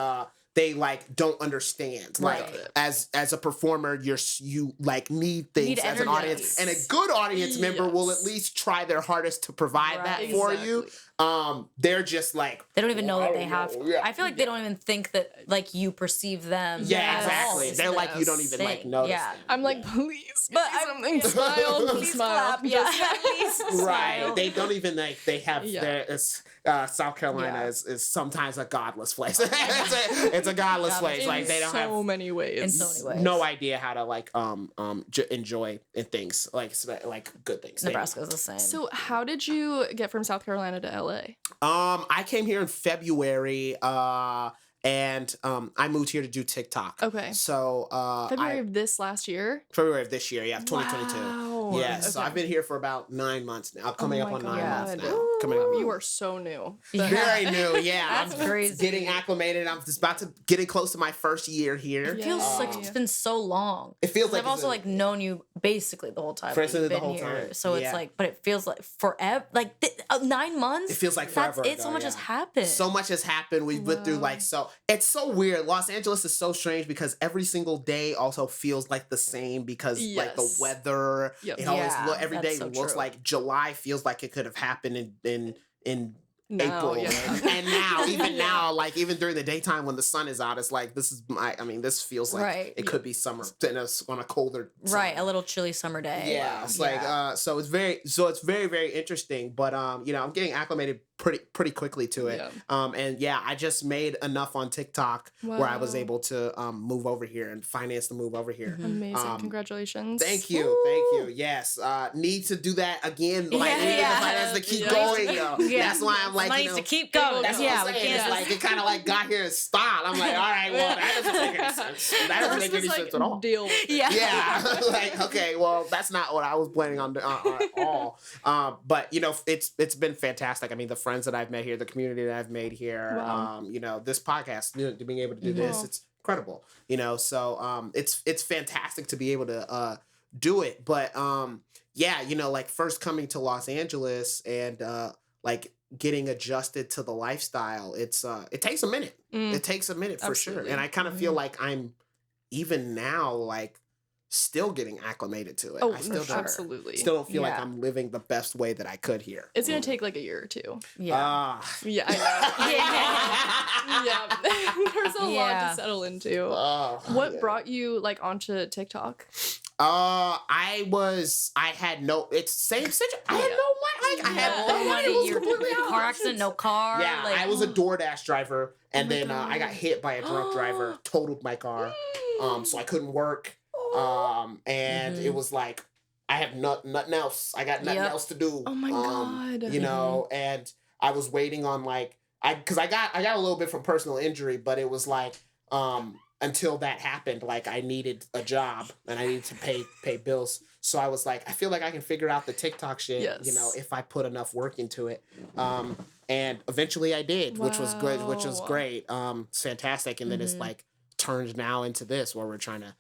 S1: they like don't understand.
S2: Right.
S1: Like as a performer, you like need things
S2: Need
S1: as an
S2: energy.
S1: audience, and a good audience member will at least try their hardest to provide that
S2: Right.
S1: for you. They're just like,
S2: They don't even know
S1: well,
S2: that they have.
S1: Yeah.
S2: I feel like they don't even think that like you perceive them.
S1: Yeah,
S2: at all.
S1: exactly. They're like, you don't even like
S2: Thing.
S1: notice.
S2: Yeah.
S3: I'm like, please,
S2: But
S3: but something. Smile,
S2: Please
S3: smile.
S2: clap. Yeah. Please
S1: Right.
S2: smile.
S1: They don't even like, they have
S3: Yeah.
S1: their, South Carolina
S3: Yeah.
S1: is sometimes a godless place. it's a godless place.
S3: In
S1: Like they don't have
S3: so many ways.
S2: In so many ways.
S1: no idea how to like enjoy things like good things. They-
S2: Nebraska's the same.
S3: So how did you get from South Carolina to LA?
S1: I came here in February, and I moved here to do TikTok.
S3: Okay.
S1: So
S3: February of this last year?
S1: February of this year, yeah, 2022.
S3: Wow.
S1: Yes, so
S3: Okay.
S1: I've been here for about 9 months now. Coming
S3: Oh
S1: up
S3: my
S1: on 9
S3: God.
S1: months now. Coming up.
S3: You are so new.
S2: Yeah.
S1: Very new, yeah.
S2: That's
S1: I'm
S2: crazy.
S1: getting acclimated. I'm just about to getting close to my first year here.
S2: It feels
S3: Yeah.
S2: like it's been so long.
S1: It feels like
S2: I've also
S1: it's
S2: like known you basically the whole time. that
S1: Basically
S2: you've
S1: the
S2: been
S1: whole
S2: here.
S1: time.
S2: So it's
S1: Yeah.
S2: like, but it feels like forever. Like 9 months.
S1: It feels like
S2: That's
S1: forever
S2: it. So
S1: ago,
S2: much
S1: yeah.
S2: has happened.
S1: So much has happened. We've been through like it's so weird. Los Angeles is so strange because every single day also feels like the same because like the
S3: Yes.
S1: weather.
S3: Yep.
S1: It always
S2: Yeah,
S1: every
S2: that's
S1: day
S2: so
S1: looks
S2: true.
S1: like July feels like it could have happened in
S3: Now,
S1: April.
S3: yeah.
S1: And now, even now, like even during the daytime when the sun is out, it's like this feels like
S2: Right.
S1: it could be summer on a colder summer.
S2: Right. A little chilly summer day.
S1: Yeah, it's like so it's very very interesting, but I'm getting acclimated pretty quickly to it.
S3: Yeah.
S1: And yeah, I just made enough on TikTok where I was
S3: Wow.
S1: able to move over here and finance the move over here.
S3: Amazing. Congratulations.
S1: Thank you. Yes, need to do that again. Like
S2: Yeah,
S1: we need
S2: yeah.
S1: the finance to keep
S3: Yeah.
S1: going. Yo.
S2: Yeah.
S1: That's why I'm like,
S2: Money to keep going.
S1: That's
S2: Yeah,
S1: what I'm
S2: we
S1: saying.
S2: can't
S1: It's
S2: just-
S1: like it kind of like got here and stopped. I'm like, all right, well, that doesn't make any sense. That doesn't make any sense at all.
S3: Deal with it.
S2: Yeah.
S1: Yeah, like okay, well, that's not what I was planning on at all. But it's been fantastic. I mean, the friends that I've met here, the community that I've made here,
S3: Wow.
S1: this podcast, being able to do this, it's incredible. So it's fantastic to be able to do it. But yeah, like first coming to Los Angeles and like getting adjusted to the lifestyle, it takes a minute. It takes a minute for
S3: Absolutely.
S1: sure. And I kind of feel like I'm even now like still getting acclimated to it.
S3: Oh,
S1: I still don't,
S3: absolutely.
S1: still don't feel like
S2: Yeah.
S1: I'm living the best way that I could here.
S3: It's gonna take like a year or two.
S2: Yeah.
S3: Yeah, I know. Yeah, there's a lot
S2: Yeah.
S3: to settle into. What
S1: yeah.
S3: brought you like onto TikTok?
S1: I had no. It's same situation. I had no money. Like I had no money. It was completely out.
S2: car accident, no car.
S1: Yeah,
S2: like,
S1: I was a DoorDash driver, and
S3: my
S1: then I got
S3: God.
S1: hit by a drunk driver, totaled my car, so I couldn't work. And it was like I have nothing else. I got nothing
S2: Yep.
S1: else to do.
S3: Oh my God.
S1: And I was waiting on like because I got a little bit from personal injury, but it was like until that happened, like I needed a job and I needed to pay bills. So I was like, I feel like I can figure out the TikTok shit,
S3: Yes.
S1: if I put enough work into it. And eventually I did, which was good, which was
S3: Wow.
S1: great. It's fantastic. And then it's like turned now into this where we're trying to,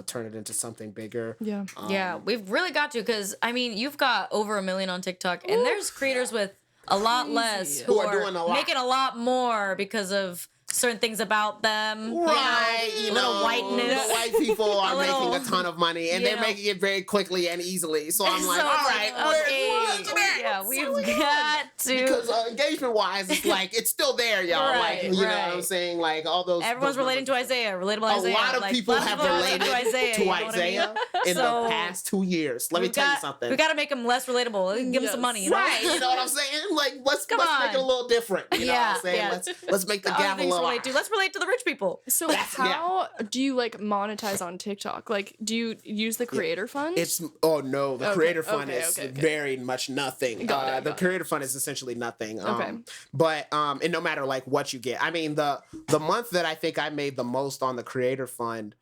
S1: turn it into something bigger.
S3: Yeah.
S2: Yeah, we've really got to because I mean you've got over 1 million on TikTok, and there's creators with a lot less who
S1: Who are doing a lot.
S2: making a lot more because of certain things about them.
S1: Right,
S2: a little whiteness.
S1: The white people are
S2: little-
S1: making a ton of money, and
S2: you
S1: they're
S2: know.
S1: making it very quickly and easily. So I'm like,
S2: So
S1: all
S2: it's
S1: right,
S2: like,
S1: where's that?
S2: yeah, we've got to.
S1: Because engagement wise, it's like it's still there, y'all.
S2: Right,
S1: like you know what
S2: right.
S1: I'm saying? Like all those.
S2: Everyone's
S1: those
S2: relating to
S1: numbers.
S2: Isaiah, relatable
S1: A
S2: Isaiah.
S1: lot of
S2: like,
S1: people
S2: lots
S1: have
S2: of people
S1: related
S2: to Isaiah.
S1: to
S2: you know what I
S1: Isaiah
S2: mean?
S1: in
S2: So,
S1: the past 2 years. Let me
S2: we've
S1: tell you
S2: got-
S1: something.
S2: We got to make them less relatable. Give them some money. You know?
S1: Right, you know what I'm saying? Like let's
S2: Come
S1: make
S2: on.
S1: it a little different. You know what I'm saying?
S2: Yeah.
S1: Let's make the
S2: Other
S1: gap a
S2: things to
S1: little.
S2: relate to. Let's relate to the rich people.
S3: So
S1: That's-
S3: how do you like monetize on TikTok? Like, do you use the creator fund?
S1: It's the
S3: Okay,
S1: creator fund
S3: okay,
S1: is
S3: okay.
S1: very much nothing.
S3: Got it,
S1: The
S3: got it.
S1: creator fund is essentially nothing.
S3: Okay.
S1: But and no matter like what you get, I mean the month that I think I made the most on the creator fund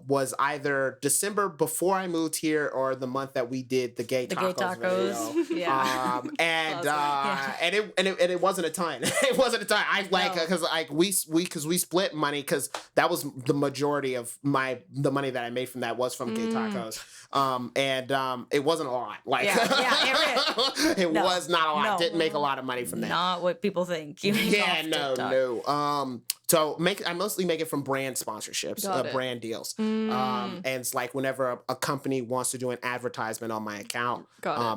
S1: was either December before I moved here or the month that we did the gay tacos. Video.
S2: Yeah.
S1: And it wasn't a ton. It wasn't a ton. I like
S2: No.
S1: because like we split money because that was the majority of the money that I made from that was from gay tacos. It wasn't a lot. Like it was not a lot.
S2: No.
S1: Didn't make a lot of money from that.
S2: Not what people think. You make
S1: Yeah,
S2: off
S1: no,
S2: TikTok.
S1: no. So I mostly make it from brand sponsorships, brand deals. And it's like whenever a company wants to do an advertisement on my account,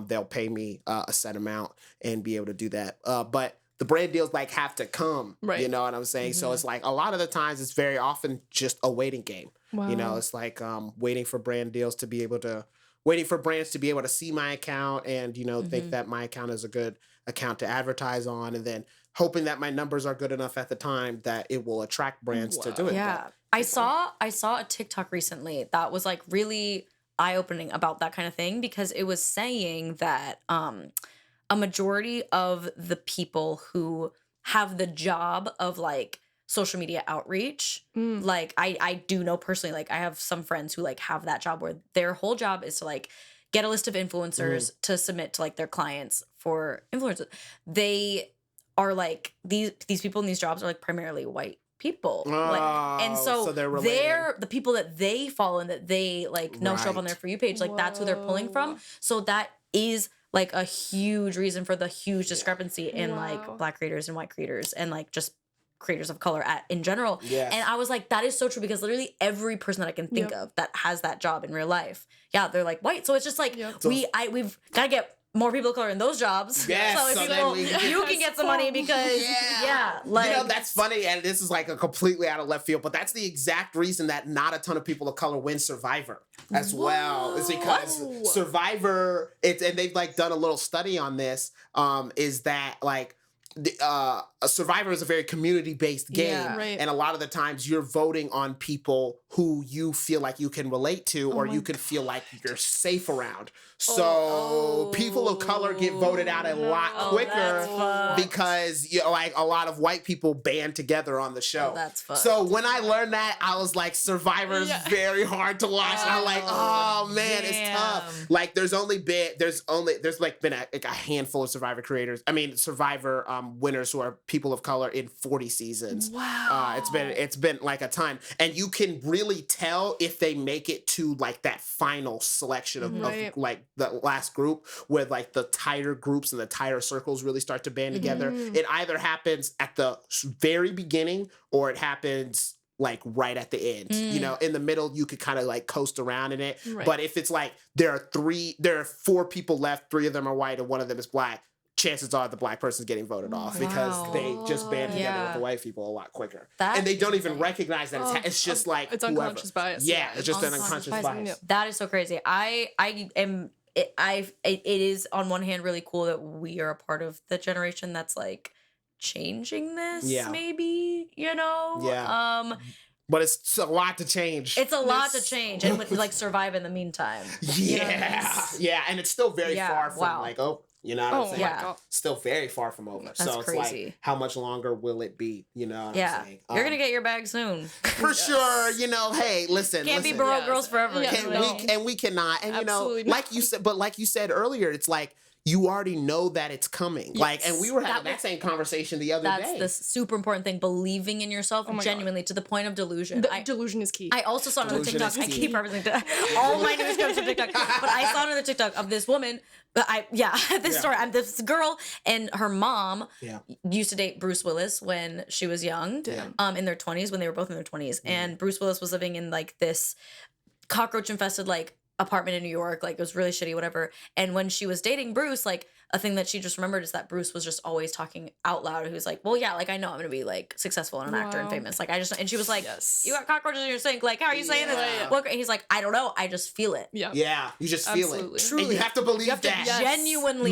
S1: they'll pay me a set amount and be able to do that. But the brand deals like have to come, you know what I'm saying? So it's like a lot of the times it's very often just a waiting game.
S3: Wow.
S1: You know, it's like waiting for brand deals to be able to, waiting for brands to be able to see my account and, you know, think that my account is a good account to advertise on, and then hoping that my numbers are good enough at the time that it will attract brands to do it.
S2: Yeah. I saw a TikTok recently that was like really eye-opening about that kind of thing, because it was saying that a majority of the people who have the job of like social media outreach, like I do know personally, like I have some friends who like have that job where their whole job is to like get a list of influencers to submit to like their clients for influencers. They are like these people in these jobs are like primarily white people, and so they're the people that they follow and that they like know show up on their For You page, like that's who they're pulling from. So that is like a huge reason for the huge discrepancy in like Black creators and white creators and like just creators of color in general. And I was like, that is so true, because literally every person that I can think of that has that job in real life, they're like white. So it's just like we've got to get more people of color in those jobs.
S1: Yes,
S2: so people, you can get some money because like,
S1: you know, that's funny, and this is like a completely out of left field, but that's the exact reason that not a ton of people of color win Survivor as well. It's because Survivor, and they've like done a little study on this, is that like a Survivor is a very community-based game, and a lot of the times you're voting on people who you feel like you can relate to, or you can feel like you're safe around. So people of color get voted out a lot quicker because, you know, like a lot of white people band together on the show.
S2: That's fun.
S1: So when I learned that, I was like, Survivor is very hard to watch. And I'm like, oh man, it's tough. Like there's like been a handful of Survivor creators. I mean, Survivor winners who are people of color in 40 seasons.
S2: Wow.
S1: It's been like a ton, and you can really tell if they make it to like that final selection of like the last group, where like the tighter groups and the tighter circles really start to band together. It either happens at the very beginning or it happens like right at the end. You know, in the middle you could kind of like coast around in it. But if it's like there are 4 people left, 3 of them are white and 1 of them is Black, chances are the Black person's getting voted off because they just band together with the white people a lot quicker. And they don't even recognize that it's just like
S3: it's unconscious bias.
S1: Yeah, it's just an unconscious bias.
S2: That is so crazy. It is on one hand really cool that we are a part of the generation that's like changing this, maybe, you know?
S1: But it's a lot to change.
S2: It's a lot to change, and with like survive in the meantime.
S1: And it's still very far from like over. You know what I'm saying?
S2: Yeah.
S1: Still very far from over.
S2: That's
S1: so it's
S2: crazy.
S1: Like, how much longer will it be? You know what I'm saying?
S2: You're going to get your bag soon.
S1: For sure. You know, hey, listen.
S2: Can't be Baroque girls forever.
S1: We cannot. And, you know, like you said earlier, it's like, you already know that it's coming. Like, and we were having that same conversation the other day.
S2: That's the super important thing. Believing in yourself genuinely to the point of delusion.
S3: Delusion is key.
S2: I also saw another TikTok. I keep referencing to all my news comes from TikTok. But I saw another TikTok of this woman. Story. This girl and her mom used to date Bruce Willis when she was young, in their 20s, when they were both in their 20s. And Bruce Willis was living in like this cockroach infested like apartment in New York, like it was really shitty, whatever. And when she was dating Bruce, like a thing that she just remembered is that Bruce was just always talking out loud. He was like, well, yeah, like I know I'm gonna be like successful and an actor and famous. Like and she was like, you got cockroaches in your sink. Like, how are you saying this? Well, and he's like, I don't know. I just feel it.
S1: Yeah. You just feel it.
S2: Truly.
S1: And you have to believe
S2: you have to
S1: genuinely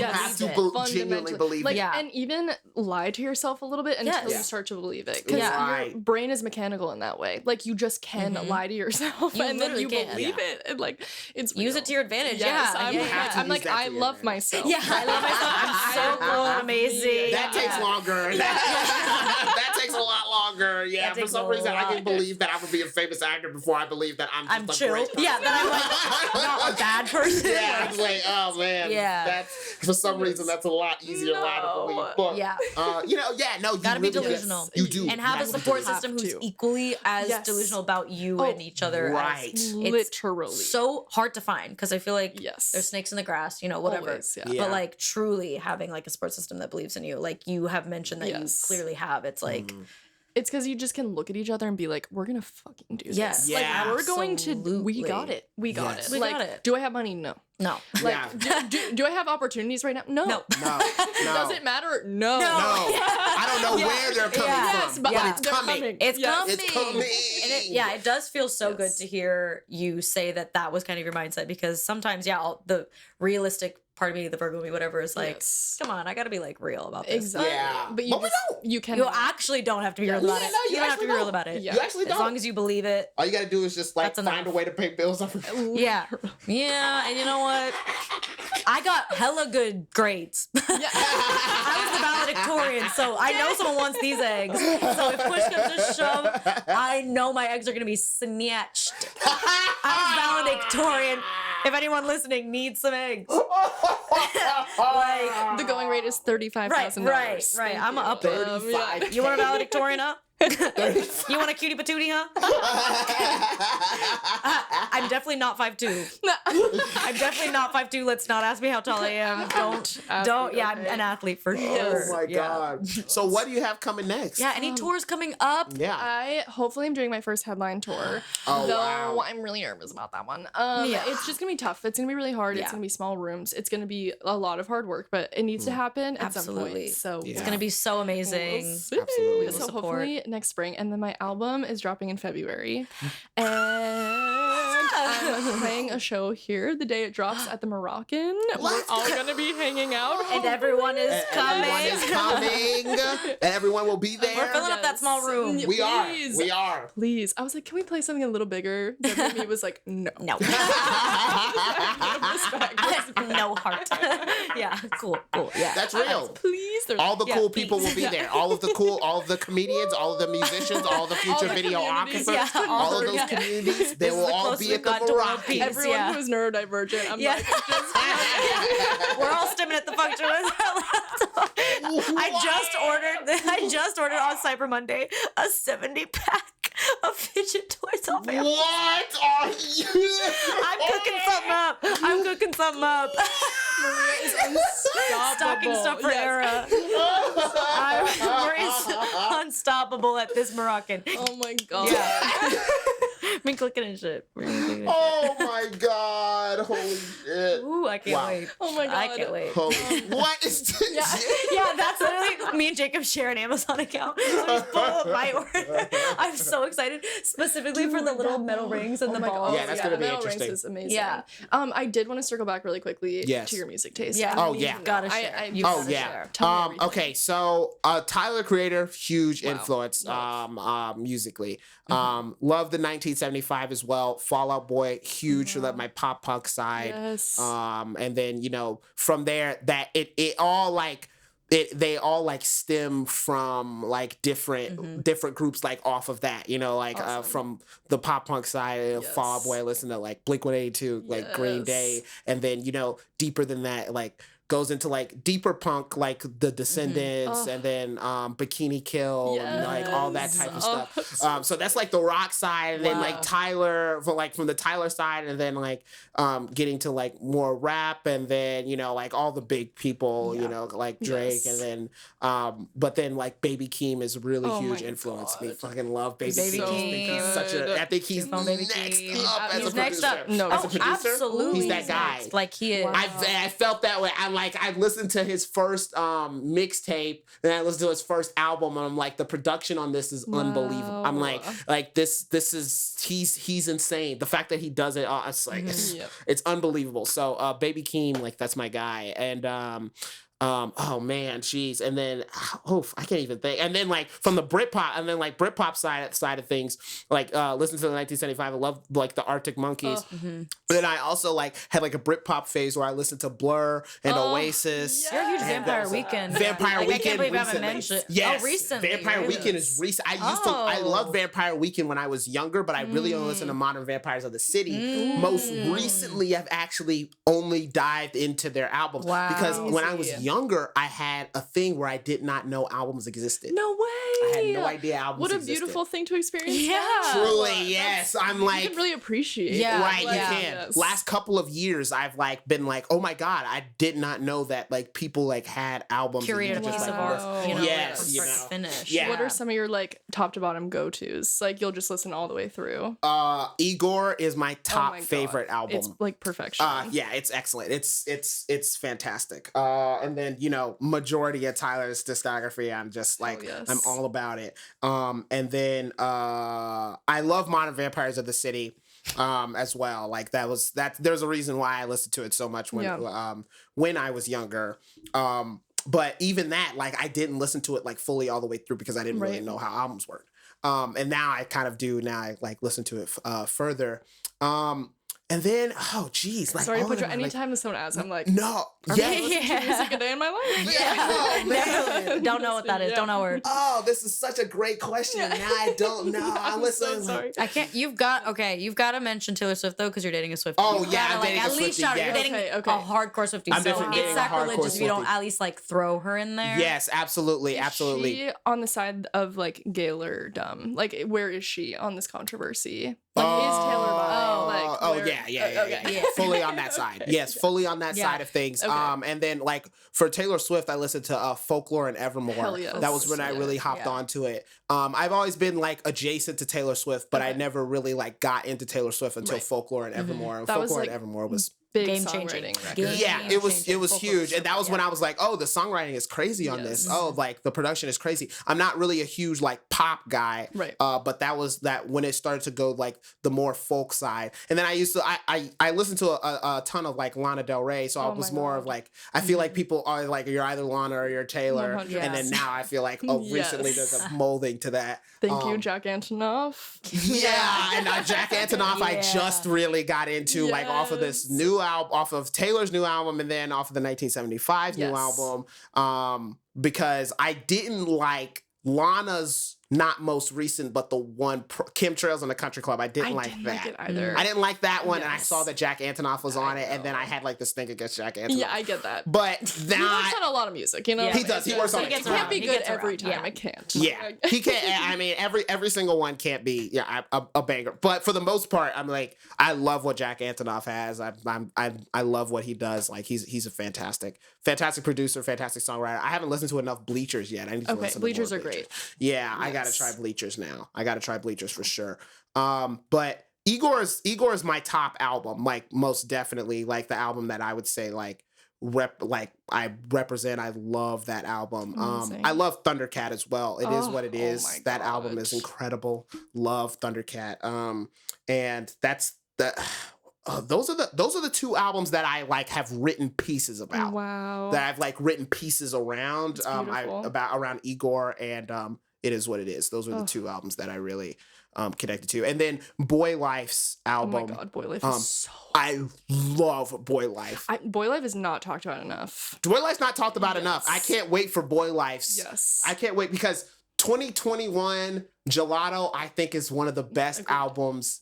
S1: believe
S3: like,
S1: it.
S3: And even lie to yourself a little bit until you start to believe it. Because your brain is mechanical in that way. Like you just can lie to yourself and then you believe it. And like it's
S2: use it to your advantage.
S3: I'm like, I love myself.
S2: Yeah, I love myself. I'm so cool and amazing.
S1: That takes longer. That takes a lot longer. Yeah, for some reason I can believe that I would be a famous actor before I believe that I'm just a great person.
S2: Yeah, that I'm like not a bad person.
S1: Yeah, it's like, oh man.
S2: Yeah.
S1: That's for some reason that's a lot easier lie to believe. But you
S2: gotta be delusional.
S1: You do.
S2: And have a support system who's equally as delusional about you and each other.
S1: Right.
S3: Literally.
S2: So hard to find because I feel like there's snakes in the grass, you know, whatever.
S3: Always,
S2: But like truly having like a support system that believes in you, like you have mentioned that you clearly have. It's like
S3: It's because you just can look at each other and be like, we're gonna fucking do this.
S2: Yes.
S3: Like
S1: Yeah.
S3: we're going to. We
S2: Absolutely.
S3: got it. We got
S1: Yes.
S3: it.
S2: We
S3: like,
S2: got it.
S3: do I have money? No.
S2: No.
S3: Like,
S1: Yeah.
S3: do I have opportunities right now? No.
S2: No.
S1: No.
S3: Does it matter? No.
S1: No. I don't know where they're coming
S3: Yes,
S1: from,
S3: but
S1: but
S2: yeah.
S1: it's
S3: they're
S1: coming.
S2: It's
S3: Yes.
S2: coming.
S1: It's coming.
S2: And it does feel so good
S3: Yes.
S2: to hear you say that was kind of your mindset, because sometimes, the realistic part of me, the Virgo me, whatever, is like,
S3: Yes.
S2: come on, I gotta be like real about this.
S3: Exactly.
S1: Yeah.
S3: But you
S1: But we
S3: just,
S1: don't.
S3: you can.
S2: You actually don't have to be real about it.
S1: no, you
S2: don't have to
S1: actually
S2: be real
S1: don't.
S2: about it.
S3: Yeah.
S1: You actually
S2: As
S1: don't.
S2: long as you believe it.
S1: All you gotta do is just like
S2: That's
S1: find
S2: enough.
S1: a way to pay bills.
S2: Yeah. Yeah, and you know what? I got hella good grades. I was the valedictorian, so I know someone wants these eggs. So if push comes to shove, I know my eggs are gonna be snatched. I was valedictorian. If anyone listening needs some eggs, like,
S3: The going rate is $35,000.
S2: right. I'm up it.
S1: 35K.
S2: You want a valedictorian, huh? You want a cutie patootie, huh? I'm definitely not 5'2". I'm definitely not 5'2". Let's not ask me how tall I am. Don't. Yeah, I'm an athlete for sure.
S1: Oh my god. So what do you have coming next?
S2: Yeah, any tours coming up?
S1: Yeah.
S3: I hopefully am doing my first headline tour.
S1: Oh,
S3: though
S1: wow.
S3: I'm really nervous about that one.
S2: Yeah.
S3: It's just gonna be tough. It's gonna be really hard.
S2: Yeah.
S3: It's gonna be small rooms. It's gonna be a lot of hard work, but it needs to happen at some
S2: Absolutely.
S3: point. So
S1: Yeah.
S2: It's gonna be so amazing.
S3: we'll see.
S1: Absolutely.
S2: We'll
S3: So
S2: support.
S3: hopefully next spring, and then my album is dropping in February, and I'm playing a show here the day it drops at the Moroccan. We're all gonna be hanging out,
S2: And everyone is coming.
S1: Everyone is coming. And everyone will be there.
S2: We're filling up that small room.
S1: We are.
S3: Please.
S1: We are.
S3: Please. I was like, can we play something a little bigger? WB was like, no.
S2: No.
S3: Respect.
S2: No heart. Yeah, cool. Yeah.
S1: That's real.
S3: Please. There's
S1: All the
S2: Yeah,
S1: cool people will be
S3: Yeah.
S1: there. All of the comedians, all of the musicians, all of the future
S3: the
S1: videographers,
S3: communities.
S2: Yeah,
S1: all of
S2: yeah.
S1: those communities, they
S2: This is
S1: will
S2: the
S1: all
S2: closest
S1: be
S2: we've
S1: at the
S2: got to world
S1: Moroccan.
S2: peace.
S3: everyone
S2: Yeah.
S3: who is neurodivergent. I'm
S2: Yeah.
S3: like, just
S2: We're all stimming at the function. I just ordered on Cyber Monday a 70-pack of fidget toys off Amazon.
S1: What are you?
S2: I'm cooking something up.
S3: Maria is unstoppable.
S2: Stocking stuff for
S3: Yes.
S2: Era. We're unstoppable at this Moroccan.
S3: Oh my god.
S2: Yeah. Been clicking and shit.
S1: Oh my god! Holy shit!
S2: Ooh, I can't
S1: Wow.
S2: wait.
S3: Oh my god.
S2: I can't wait.
S1: Holy, what is this?
S2: Yeah, that's literally me and Jacob share an Amazon account. So just pull up my order. I'm so excited, specifically for the little metal rings and the
S3: my
S2: balls.
S3: God.
S1: Yeah, that's gonna be
S3: Metal Rings
S1: interesting.
S3: is amazing.
S2: Yeah.
S3: I did want to circle back really quickly
S1: Yes.
S3: to your music taste.
S2: Yeah.
S1: Oh,
S3: I
S1: yeah.
S3: need to
S2: Gotta
S3: know.
S2: share. You
S1: Oh
S2: gotta
S1: yeah.
S2: share.
S3: Tell me everything.
S1: Okay. So Tyler Creator, huge
S3: Wow.
S1: influence. Musically.
S3: Mm-hmm.
S1: Love the 1975 as well. Fall Out Boy, huge for my pop punk side.
S3: Yes.
S1: And then from there that it all like. They all like stem from like different groups like off of that,
S3: Awesome.
S1: from the pop punk side of
S3: Yes.
S1: Fall Out Boy, listen to like Blink-182, like Green Day,
S3: Yes.
S1: and then deeper than that, like goes into like deeper punk, like the Descendants,
S3: Oh.
S1: and then Bikini Kill, and like all that
S3: Yes.
S1: type of
S3: Oh,
S1: stuff. So that's like the rock side, and then
S2: Wow.
S1: like Tyler, from the Tyler side, and then like getting to like more rap, and then like all the big people,
S3: Yeah.
S1: like Drake,
S3: Yes.
S1: and then but then like Baby Keem is a really
S3: Oh
S1: huge
S3: my
S1: influence. Me
S3: God.
S1: fucking love Baby
S2: Baby
S1: Keem.
S2: Keem.
S1: Such a, I think he's
S2: Keep on Baby
S1: next
S2: Keem.
S1: up as
S2: He's
S1: a
S2: next
S1: producer.
S2: up.
S3: No,
S1: as a
S2: Oh,
S1: producer,
S2: absolutely.
S1: he's that guy.
S2: next. Like he is.
S3: Wow.
S1: I felt that way. I listened to his first mixtape, and I listened to his first album, and I'm like, the production on this is unbelievable. I'm
S3: Wow.
S1: like this is he's insane. The fact that he does it, it's like
S3: Yep.
S1: it's unbelievable. So Baby Keem, like that's my guy, and oh man, jeez, and then I can't even think. And then like from the Britpop, and then like Britpop side of things, like listen to the 1975. I love like the Arctic Monkeys. Then I also like had like a Britpop phase where I listened to Blur and Oasis.
S2: You're a huge
S1: And
S2: Vampire
S1: those,
S2: Weekend.
S1: Vampire
S2: Like,
S1: Weekend.
S2: I can't believe you haven't
S1: recently.
S2: mentioned.
S1: Yes,
S2: Oh, recently.
S1: Vampire
S2: really?
S1: Weekend is recent. I love
S2: Oh.
S1: Vampire Weekend when I was younger, but I really only listened to Modern Vampires of the City. Most recently, I've actually only dived into their albums
S2: Wow.
S1: because when I was
S3: Crazy.
S1: younger, I had a thing where I did not know albums existed.
S3: No way.
S1: I had no idea albums
S3: What a
S1: existed.
S3: beautiful thing to experience.
S2: Yeah.
S1: Truly, yes. I'm like,
S3: you can really appreciate.
S2: Yeah,
S1: right,
S3: like,
S1: you can.
S3: yes.
S1: Last couple of years, I've like been like, oh my god, I did not know that like people like had albums.
S2: Curated a piece of art, you know,
S1: Yes,
S2: from
S1: you
S2: start
S1: know.
S2: to finish.
S1: Yeah.
S3: What are some of your like top to bottom go tos? Like you'll just listen all the way through.
S1: Igor is my top
S3: my God.
S1: favorite album.
S3: It's like perfection.
S1: Yeah, it's excellent. It's fantastic. And then, you know, majority of Tyler's discography, I'm just like,
S3: yes.
S1: I'm all about it. And then I love Modern Vampires of the City as well. Like there's a reason why I listened to it so much when I was younger. But even that, like I didn't listen to it like fully all the way through because I didn't really know how albums worked. And now I kind of do. Now I like listen to it further. And then, oh geez, like
S3: Sorry to
S1: all
S3: put
S1: of
S3: you.
S1: them,
S3: Anytime someone asks, I'm like,
S1: no,
S3: yeah, music a day in my life.
S1: Yeah, oh, man.
S2: Don't know what that is. Don't know her.
S1: Oh, this is such a great question. Now I don't know.
S3: I'm
S1: listen.
S3: so sorry.
S2: I can't. You've got to mention Taylor Swift though, because you're dating a Swiftie.
S1: Oh,
S2: You've
S1: yeah,
S2: gotta,
S1: I'm dating
S2: at
S1: a
S2: least
S1: Swiftie,
S2: shout out.
S1: yeah.
S2: You're dating
S3: Okay.
S2: a hardcore Swiftie.
S1: I'm
S2: so
S1: definitely
S2: it's
S1: dating a hardcore
S2: sacrilegious if you don't
S1: Swiftie.
S2: at least like throw her in there.
S1: Yes, absolutely,
S3: Is
S1: absolutely.
S3: she on the side of like Gaylordom? Like, where is she on this controversy? Like, is Taylor by? Like, where-
S1: yeah. Fully on that side. Yes, fully on that side of things.
S3: Okay.
S1: And then like for Taylor Swift, I listened to Folklore and Evermore.
S3: Hell yes.
S1: That was when I really hopped onto it. I've always been like adjacent to Taylor Swift, but I never really like got into Taylor Swift until Folklore and Evermore. And
S3: That was,
S1: Folklore
S3: like,
S1: and Evermore was
S3: big
S2: Game changing.
S3: songwriting record.
S2: Game
S1: yeah, it was
S2: changing.
S1: huge, and that was when I was like, oh, the songwriting is crazy on this. Oh, like the production is crazy. I'm not really a huge like pop guy,
S3: Right.
S1: But that was that when it started to go like the more folk side, and then I listened to a ton of like Lana Del Rey, so I was more of like I feel like people are like you're either Lana or you're Taylor,
S3: 100.
S1: and then now I feel like recently there's a molding to that.
S3: Thank you, Jack Antonoff.
S1: Yeah, and Jack Antonoff, I just really got into like off of this new album, off of Taylor's new album, and then off of the 1975 new album, because I didn't like Lana's not most recent, but the one Chemtrails in the Country Club. I didn't like that.
S3: Like it either.
S1: I didn't like that one, and I saw that Jack Antonoff was on it, and then I had like this thing against Jack Antonoff.
S3: Yeah, I get that.
S1: But
S3: He
S1: now
S3: works on a lot of music, you know.
S1: He does. He works on
S3: It
S1: it.
S3: can't be
S2: He
S3: good
S2: gets
S3: every
S2: around.
S3: time.
S2: Yeah.
S3: I can't.
S1: yeah, he can't. I mean, every single one can't be a banger. But for the most part, I'm like, I love what Jack Antonoff has. I love what he does. Like he's a fantastic producer, fantastic songwriter. I haven't listened to enough Bleachers yet. I need to listen to
S3: Bleachers
S1: more
S3: are great.
S1: Yeah, I gotta try Bleachers now. I gotta try Bleachers for sure. But Igor's my top album, like most definitely, like the album that I would say like I represent. I love that album.
S3: Amazing.
S1: I love Thundercat as well. It is what it is.
S3: my
S1: That album is incredible. Love Thundercat. And that's the those are the two albums that I like have written pieces about.
S3: Wow.
S1: That I've like written pieces around
S3: beautiful.
S1: around Igor and It Is What It Is. Those are the two albums that I really connected to. And then Boy Life's album.
S3: Oh my God, Boy Life is so.
S1: I love Boy Life.
S3: Boy Life is not talked about enough.
S1: Boy Life's not talked about enough. I can't wait for Boy Life's.
S3: Yes.
S1: I can't wait because 2021 Gelato, I think, is one of the best albums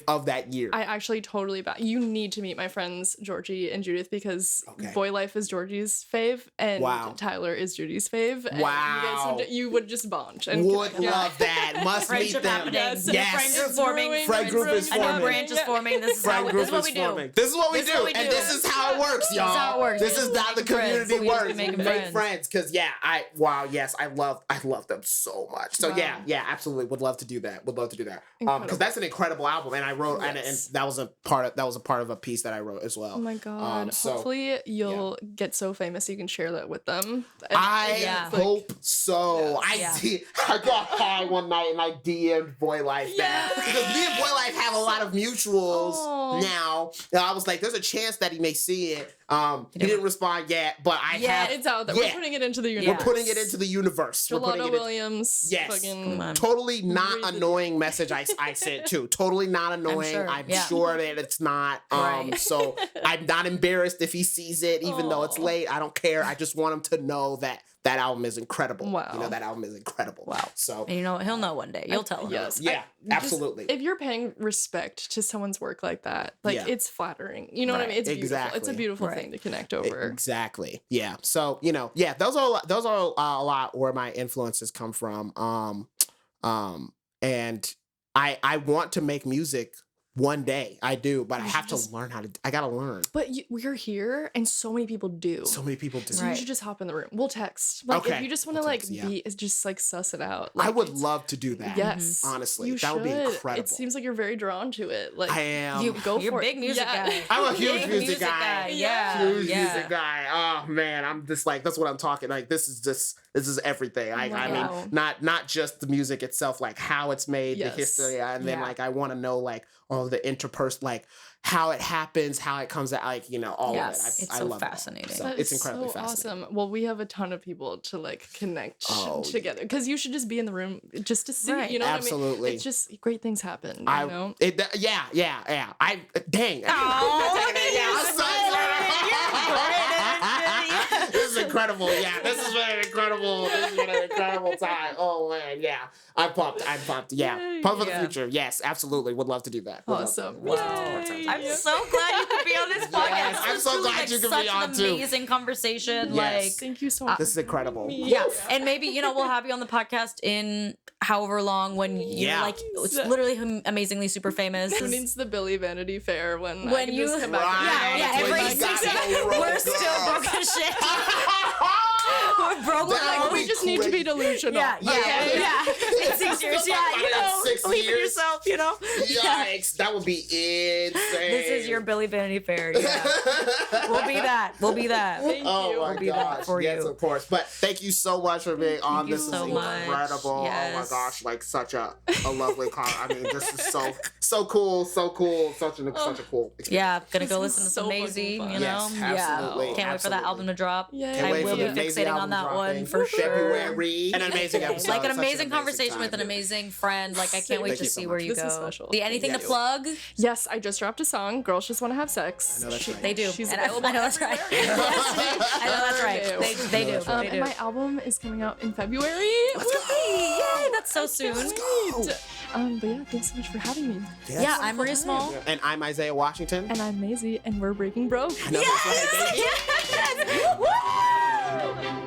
S1: of that year.
S3: I actually totally you need to meet my friends Georgie and Judith because Boy Life is Georgie's fave and Tyler is Judy's fave. And
S1: Wow.
S3: you would just bond. And
S1: Would love that. Must meet
S2: Friendship
S1: them.
S2: happening.
S1: Yes.
S2: Friend group forming.
S1: Friend group is
S2: A new
S1: forming.
S2: branch is forming. This is what we do.
S1: This is what we do. And this is how it works, y'all.
S2: This is how it works.
S1: This is how the community
S2: Friends. We just
S1: works.
S2: make
S1: Make
S2: friends.
S1: friends. Because I love them so much. So yeah, absolutely. Would love to do that. Because that's an incredible album. And I wrote and that was a part of a piece that I wrote as well.
S3: Oh my God. Hopefully you'll get so famous you can share that with them.
S1: I hope so. I got high one night and I DM'd Boy Life back. Because me and Boy Life have a lot of mutuals now. And I was like, there's a chance that he may see it. He didn't respond yet, but
S3: it's out there. We're putting it into the universe.
S1: We're putting it into the universe.
S3: Gelato Williams.
S1: Yes. Totally not annoying message I sent too. Totally not not annoying. I'm
S2: yeah.
S1: sure that it's not.
S2: Right.
S1: So I'm not embarrassed if he sees it, even though it's late. I don't care. I just want him to know that that album is incredible.
S3: Wow.
S1: You know, that album is incredible.
S2: Wow.
S1: So,
S2: And you know, he'll know one day. You'll tell him.
S3: Yes.
S1: yeah, absolutely.
S3: If you're paying respect to someone's work like that, like
S1: Yeah.
S3: it's flattering. You know what I mean? It's beautiful. It's a beautiful thing to connect over.
S1: Exactly. Yeah. So, you know, yeah, those are a lot where my influences come from. And I want to make music one day. I do, but I have to learn how to. I gotta learn.
S3: But we're here, and so many people do.
S1: So many people do.
S3: So you should just hop in the room. We'll text. Like if you just want to be, just like suss it out. Like,
S1: I would love to do that.
S3: Yes,
S1: honestly,
S3: you
S1: that would be
S3: should.
S1: incredible.
S3: It seems like you're very drawn to it. Like
S1: I am.
S3: You go
S2: You're
S3: for
S2: a big
S3: it.
S2: music guy.
S1: I'm a huge
S2: Big
S1: music guy.
S2: Yeah.
S1: Huge music guy. Oh man, I'm just like that's what I'm talking. Like this is everything. I mean, not just the music itself, like how it's made, the history, and then like I want to know like all the interpersonal, like how it happens, how it comes out, like, you know, all of it.
S2: It's
S1: I
S2: so
S1: love
S2: fascinating.
S1: It all. So it's incredibly fascinating.
S3: Awesome. Well, we have a ton of people to like connect together because you should just be in the room just to see. You know
S1: Absolutely.
S3: what I mean? It's just great things happen. You know?
S1: Yeah. Dang. This is incredible. Yeah, this has been an incredible time. Oh man, yeah. I'm pumped. Yeah. Pumped for the future. Yes, absolutely. Would love to do that.
S3: Awesome.
S2: I'm so glad you could be on this podcast.
S1: Yes, I'm so glad you could be on too.
S2: Such an amazing conversation.
S1: Yes.
S2: Like,
S3: thank you so much.
S1: This is incredible.
S2: Yeah, and maybe we'll have you on the podcast in however long when you're like it's literally amazingly super famous.
S3: Who needs the Billy Vanity Fair when
S2: you
S3: just come back?
S2: Every 6 years we're still broke as shit. We're broke.
S3: We just need to be delusional.
S2: Yeah. In 6 years, believe in yourself.
S1: Yikes, that would be insane.
S2: This is your Billy Vanity Fair. Yeah. We'll be that.
S3: Thank you.
S1: Oh my gosh. Yes, of course. But thank you so much for being on. This is incredible.
S2: Yes.
S1: Oh my gosh, like such a lovely car. I mean, this is so cool. Such a cool experience.
S2: Yeah, gonna go listen to some Mazie,
S1: Yes, absolutely.
S2: Yeah. Can't wait for that album to drop.
S3: Yeah.
S2: I will be fixating on that one for sure.
S1: February. An amazing episode.
S2: Like an amazing conversation with an amazing friend. Like I can't wait to see where you go.
S3: This is special.
S2: Anything to plug?
S3: Yes, I just dropped a song. Girls Just Want to Have Sex.
S1: I know that's right.
S2: They do.
S3: She's
S2: And
S3: available.
S2: I know that's right. I know that's right. They do.
S3: And my album is coming out in February.
S2: Yay! That's so soon.
S3: But yeah, thanks so much for having me.
S1: Yes.
S2: Yeah, I'm Maria Small.
S1: And I'm Isaiah Washington.
S3: And I'm Mazie, and we're Breaking Broke.
S1: I know that's right, baby.
S2: Yes! Woo!